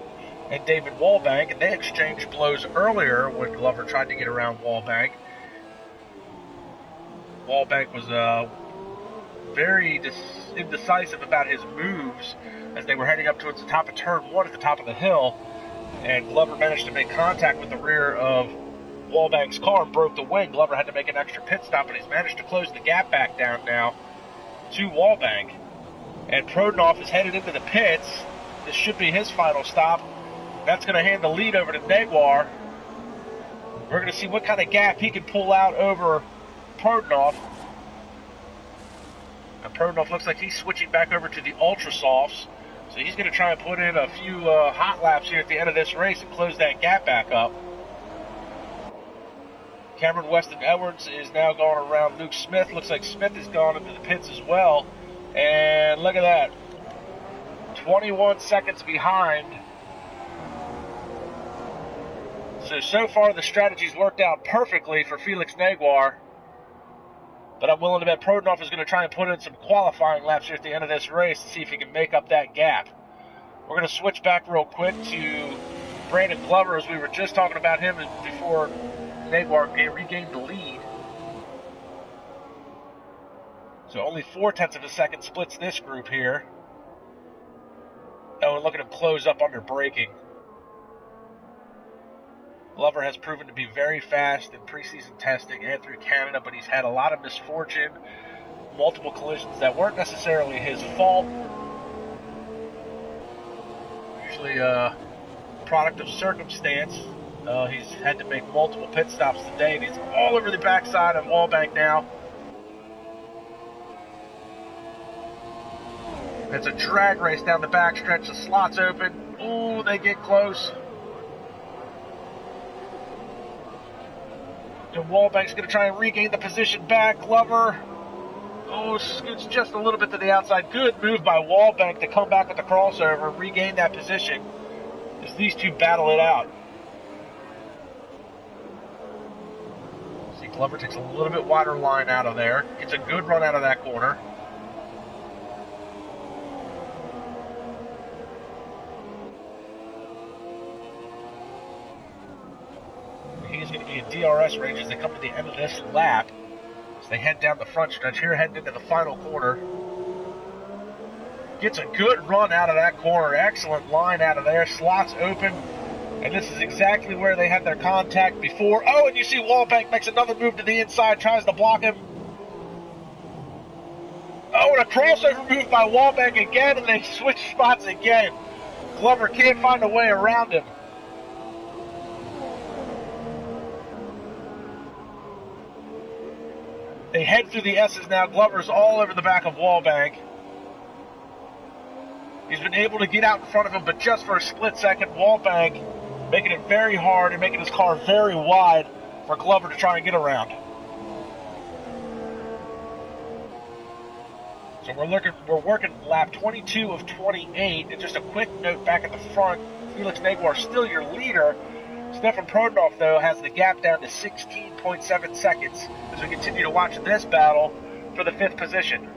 and David Wallbank, and they exchanged blows earlier when Glover tried to get around Wallbank. Wallbank was very indecisive about his moves as they were heading up towards the top of turn 1 at the top of the hill, and Glover managed to make contact with the rear of Wallbank's car and broke the wing. Glover had to make an extra pit stop, and he's managed to close the gap back down now to Wallbank. And Prodanov is headed into the pits. This should be his final stop. That's going to hand the lead over to Neguar. We're going to see what kind of gap he can pull out over Prodanov. And Prodanov looks like he's switching back over to the Ultra Softs. So he's going to try and put in a few hot laps here at the end of this race and close that gap back up. Cameron Weston Edwards is now going around Luke Smith. Looks like Smith has gone into the pits as well. And look at that. 21 seconds behind. So far the strategy's worked out perfectly for Felix Neguar. But I'm willing to bet Prodanov is going to try and put in some qualifying laps here at the end of this race to see if he can make up that gap. We're going to switch back real quick to Brandon Glover, as we were just talking about him before Neguar regained the lead. So only 0.4 of a second splits this group here. Oh, and look at him close up under braking. Glover has proven to be very fast in preseason testing and through Canada, but he's had a lot of misfortune, multiple collisions that weren't necessarily his fault. Usually a product of circumstance. He's had to make multiple pit stops today, and he's all over the backside of Wallbank now. It's a drag race down the backstretch. The slot's open. Ooh, they get close. And Wallbank's going to try and regain the position back. Glover, oh, scoots just a little bit to the outside. Good move by Wallbank to come back with the crossover and regain that position as these two battle it out. See, Glover takes a little bit wider line out of there. Gets a good run out of that corner. is going to be a DRS range as they come to the end of this lap. So they head down the front stretch here, heading into the final corner. Gets a good run out of that corner. Excellent line out of there. Slots open. And this is exactly where they had their contact before. Oh, and you see Wallbank makes another move to the inside, tries to block him. Oh, and a crossover move by Wallbank again, and they switch spots again. Glover can't find a way around him. They head through the S's now. Glover's all over the back of Wallbank. He's been able to get out in front of him, but just for a split second, Wallbank making it very hard and making his car very wide for Glover to try and get around. So we're working lap 22 of 28, and just a quick note back at the front, Felix Naguar still your leader. Stefan Prodnoff, though, has the gap down to 16.7 seconds as we continue to watch this battle for the 5th position.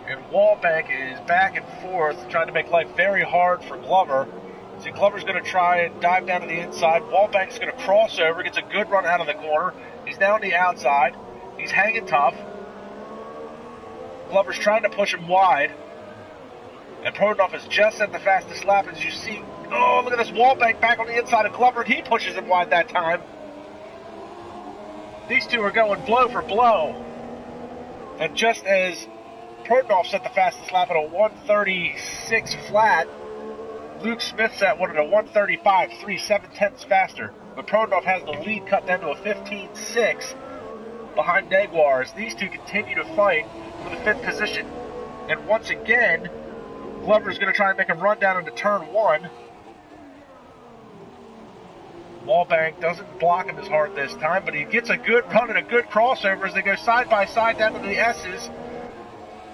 And Wallbank is back and forth, trying to make life very hard for Glover. See, Glover's going to try and dive down to the inside. Wallbank's going to cross over, gets a good run out of the corner. He's now on the outside. He's hanging tough. Glover's trying to push him wide. And Prodnoff is just at the fastest lap, as you see. Oh, look at this Wallbank back on the inside of Glover, and he pushes him wide that time. These two are going blow for blow. And just as Prodnoff set the fastest lap at a 136 flat, Luke Smith set one at a 135, 3/7 faster. But Prodnoff has the lead cut down to a 15.6 behind Naguar as these two continue to fight for the 5th position. And once again, Glover's going to try and make a run down into turn 1. Wallbank doesn't block him as hard this time, but he gets a good run and a good crossover as they go side by side down to the S's.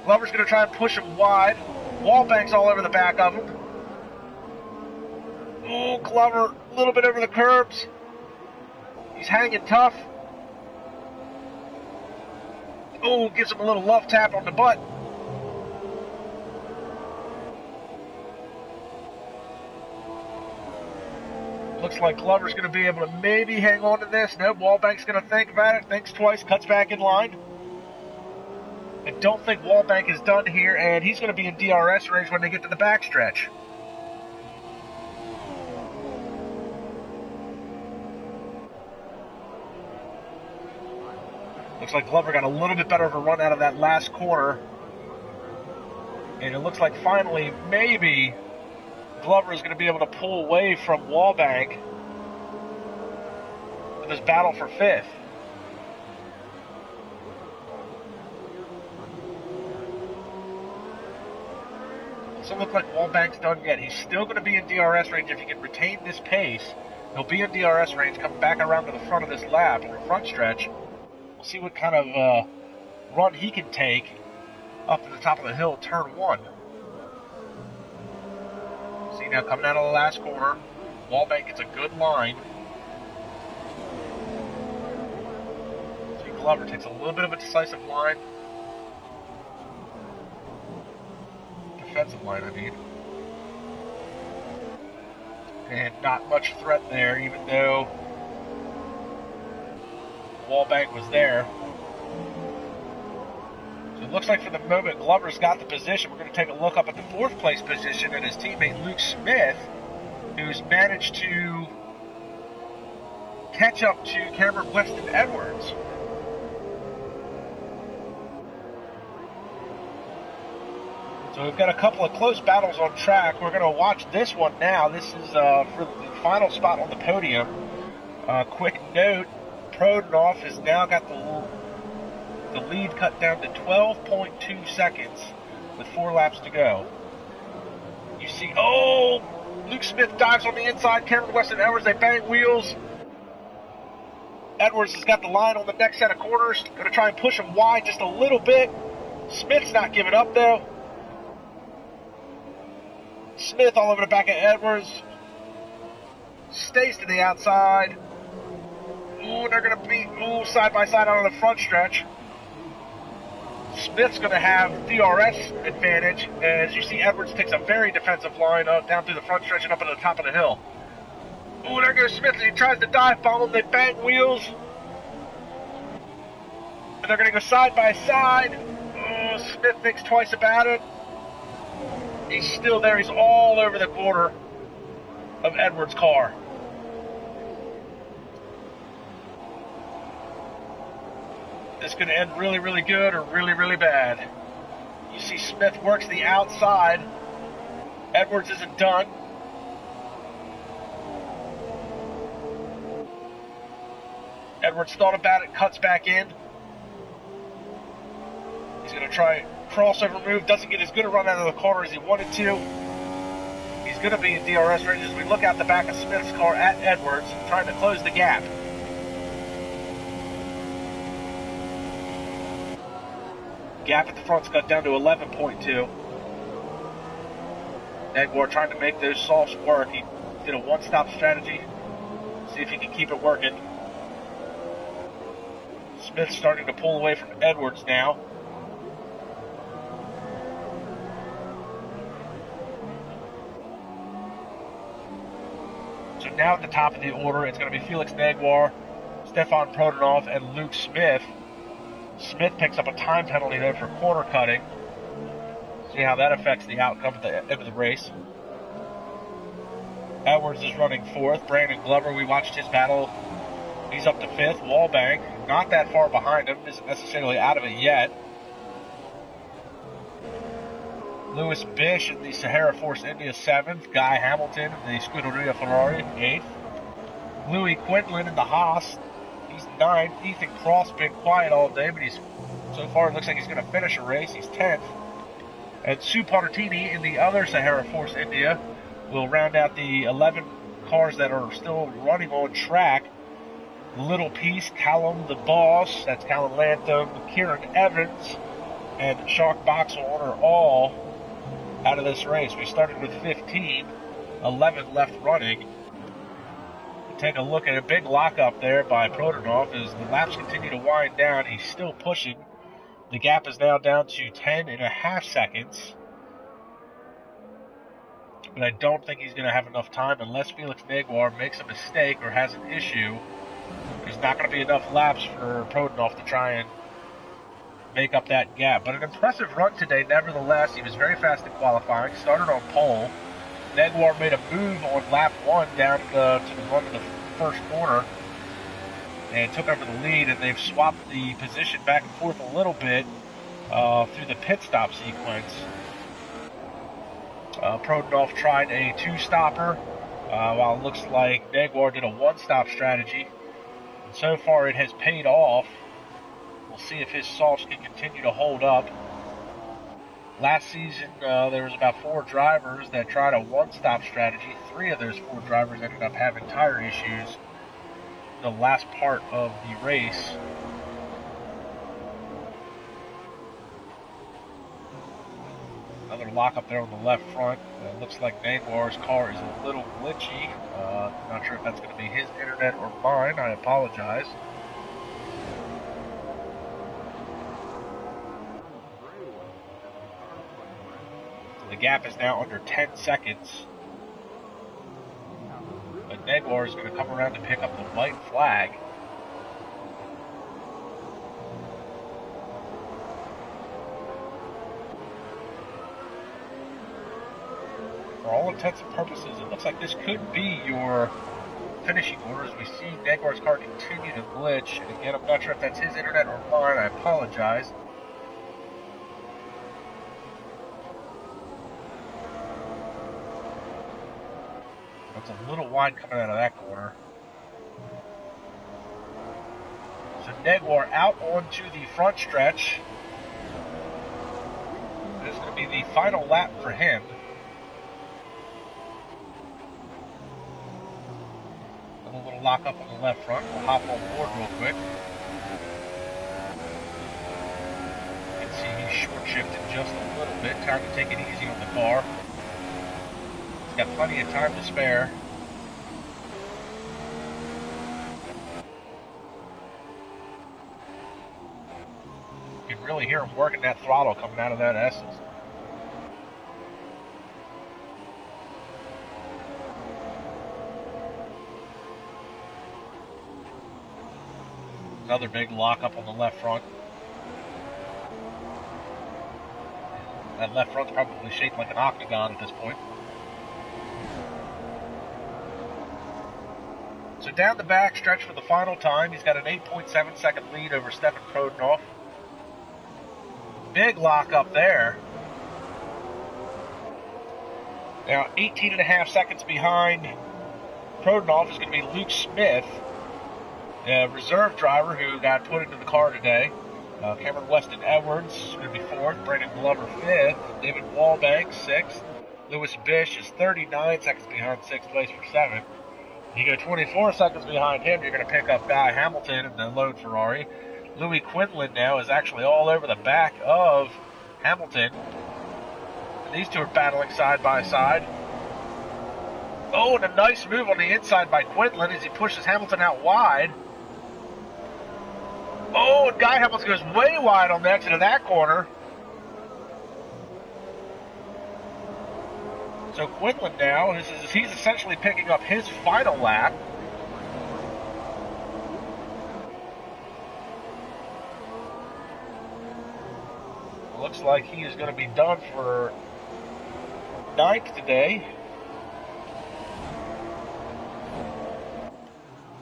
Glover's going to try and push him wide. Wallbank's all over the back of him. Oh, Glover, a little bit over the curbs. He's hanging tough. Oh, gives him a little love tap on the butt. Looks like Glover's going to be able to maybe hang on to this. No, Wallbank's going to think about it, thinks twice, cuts back in line. I don't think Wallbank is done here, and he's going to be in DRS range when they get to the backstretch. Looks like Glover got a little bit better of a run out of that last corner. And it looks like finally, maybe, Glover is going to be able to pull away from Wallbank in this battle for 5th. Doesn't look like Wallbank's done yet. He's still going to be in DRS range if he can retain this pace. He'll be in DRS range coming back around to the front of this lap, or front stretch. We'll see what kind of run he can take up to the top of the hill, turn 1. See now coming out of the last corner, Wallbank gets a good line. See Glover takes a little bit of a decisive line. Defensive line, I mean. And not much threat there, even though Wallbank was there. So it looks like for the moment Glover's got the position. We're going to take a look up at the 4th place position and his teammate Luke Smith, who's managed to catch up to Cameron Weston Edwards. So we've got a couple of close battles on track. We're going to watch this one now. This is for the final spot on the podium. Quick note, Prodnoff has now got the lead cut down to 12.2 seconds with 4 laps to go. You see, oh, Luke Smith dives on the inside. Cameron Weston Edwards, they bang wheels. Edwards has got the line on the next set of corners. Going to try and push him wide just a little bit. Smith's not giving up, though. Smith all over the back of Edwards. Stays to the outside. Ooh, they're going to be side by side on the front stretch. Smith's going to have DRS advantage. As you see, Edwards takes a very defensive line down through the front stretch and up at the top of the hill. Oh, there goes Smith as he tries to dive bomb him. They bang wheels. And they're going to go side by side. Oh, Smith thinks twice about it. He's still there. He's all over the quarter of Edwards' car. This could end really, really good or really, really bad. You see Smith works the outside. Edwards isn't done. Edwards thought about it, cuts back in. He's going to try crossover move. Doesn't get as good a run out of the corner as he wanted to. He's going to be in DRS range as we look out the back of Smith's car at Edwards, trying to close the gap. Gap at the front's cut down to 11.2. Negwar trying to make those softs work. He did a one-stop strategy. See if he can keep it working. Smith's starting to pull away from Edwards now. So now at the top of the order, it's going to be Felix Negwar, Stefan Prodanov, and Luke Smith. Smith picks up a time penalty, though, for corner cutting. See how that affects the outcome at the end of the race. Edwards is running fourth. Brandon Glover, we watched his battle. He's up to fifth. Wallbank, not that far behind him, isn't necessarily out of it yet. Lewis Bish in the Sahara Force India 7th. Guy Hamilton in the Scuderia Ferrari 8th. Louis Quinlan in the Haas. He's 9th. Ethan Cross been quiet all day, but so far it looks like he's going to finish a race. He's 10th. And Sue Parratini in the other Sahara Force India will round out the 11 cars that are still running on track. Little Piece, Callum the Boss, that's Callum Lantham, Kieran Evans, and Shark Boxhorn are all out of this race. We started with 15, 11 left running. Take a look at a big lockup there by Prodanov as the laps continue to wind down. He's still pushing. The gap is now down to 10.5 seconds. But I don't think he's going to have enough time unless Felix Negwar makes a mistake or has an issue. There's not going to be enough laps for Prodanov to try and make up that gap. But an impressive run today, nevertheless. He was very fast in qualifying, started on pole. Negwar made a move on lap 1 down to the run of the first corner and took over the lead, and they've swapped the position back and forth a little bit through the pit stop sequence. Prodanov tried a two-stopper, while it looks like Negwar did a one-stop strategy. And so far it has paid off. We'll see if his softs can continue to hold up. Last season, there was about 4 drivers that tried a one-stop strategy. 3 of those 4 drivers ended up having tire issues the last part of the race. Another lockup there on the left front. Looks like Negwar's car is a little glitchy. Not sure if that's going to be his internet or mine. I apologize. The gap is now under 10 seconds. But Negwar is going to come around to pick up the white flag. For all intents and purposes, it looks like this could be your finishing order as we see Negwar's car continue to glitch. And again, I'm not sure if that's his internet or mine. I apologize. It's a little wide coming out of that corner. So Negwar out onto the front stretch. This is going to be the final lap for him. A little lock up on the left front. We'll hop on board real quick. You can see he's short shifted just a little bit. Time to take it easy on the car. Got plenty of time to spare. You can really hear him working that throttle coming out of that S's. Another big lockup on the left front. That left front's probably shaped like an octagon at this point. So down the back stretch for the final time, he's got an 8.7 second lead over Stefan Prodanoff. Big lock up there. Now 18.5 seconds behind Prodanoff is going to be Luke Smith, a reserve driver who got put into the car today. Cameron Weston Edwards is going to be 4th, Brandon Glover 5th, David Wallbank 6th, Lewis Bish is 39 seconds behind 6th place for 7th. You go 24 seconds behind him, you're going to pick up Guy Hamilton in the lone Ferrari. Louis Quinlan now is actually all over the back of Hamilton. And these two are battling side by side. Oh, and a nice move on the inside by Quinlan as he pushes Hamilton out wide. Oh, and Guy Hamilton goes way wide on the exit of that corner. So Quinlan now, he's essentially picking up his final lap. Looks like he is going to be done for 9th today.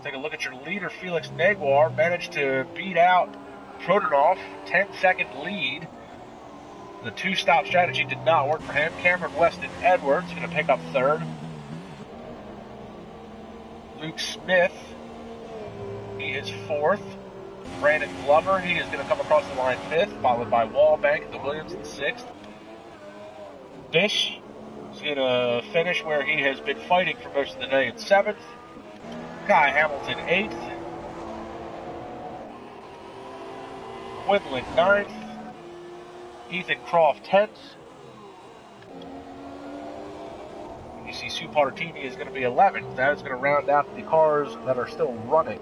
Take a look at your leader, Felix Neguar, managed to beat out Prodanoff, 10-second lead. The two-stop strategy did not work for him. Cameron Weston Edwards going to pick up 3rd. Luke Smith, he is 4th. Brandon Glover, he is going to come across the line 5th, followed by Wallbank, the Williams in 6th. Bish is going to finish where he has been fighting for most of the day in 7th. Guy Hamilton 8th. Quinlan 9th. Ethan Croft 10th. You see Sue Parratini is going to be 11th. That is going to round out the cars that are still running.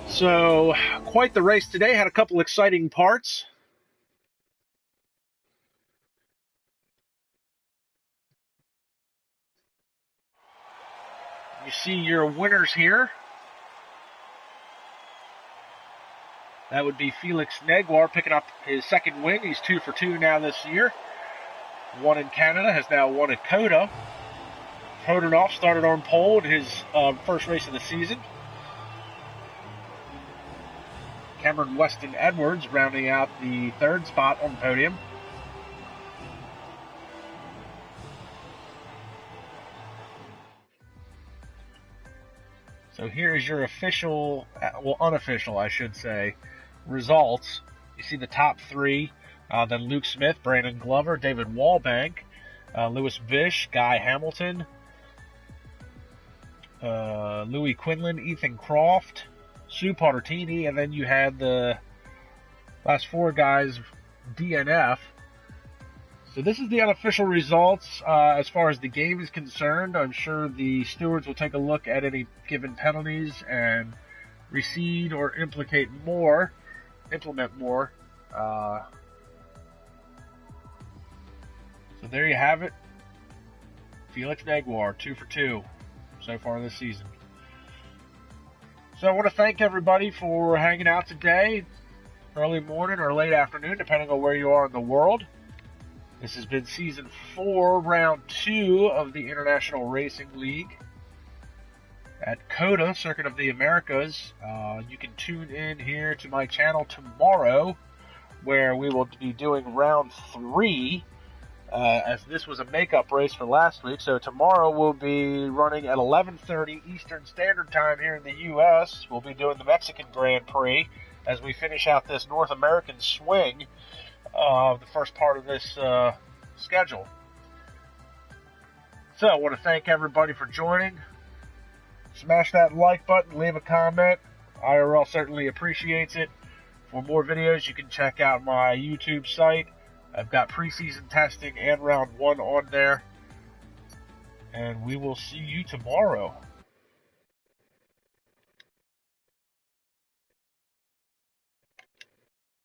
So, quite the race today. Had a couple exciting parts. You see your winners here. That would be Felix Neguar picking up his 2nd win. He's 2 for 2 now this year. 1 in Canada, has now won at COTA. Prodanoff started on pole in his first race of the season. Cameron Weston Edwards rounding out the 3rd spot on the podium. So here is your official, well, unofficial, I should say, results. You see the top 3, then Luke Smith, Brandon Glover, David Wallbank, Lewis Bish, Guy Hamilton, Louis Quinlan, Ethan Croft, Sue Parratini, and then you had the last 4 guys DNF. So this is the unofficial results as far as the game is concerned. I'm sure the stewards will take a look at any given penalties and recede or implement more. So there you have it. Felix Neguar, 2 for 2 so far this season. So I want to thank everybody for hanging out today, early morning or late afternoon, depending on where you are in the world. This has been Season 4, Round 2 of the International Racing League at COTA, Circuit of the Americas. You can tune in here to my channel tomorrow, where we will be doing Round 3, as this was a makeup race for last week. So tomorrow we'll be running at 11:30 Eastern Standard Time here in the U.S. We'll be doing the Mexican Grand Prix as we finish out this North American swing of the first part of this schedule. So I want to thank everybody for joining. Smash that like button, leave a comment. IRL certainly appreciates it. For more videos, you can check out my YouTube site. I've got preseason testing and round 1 on there. And we will see you tomorrow.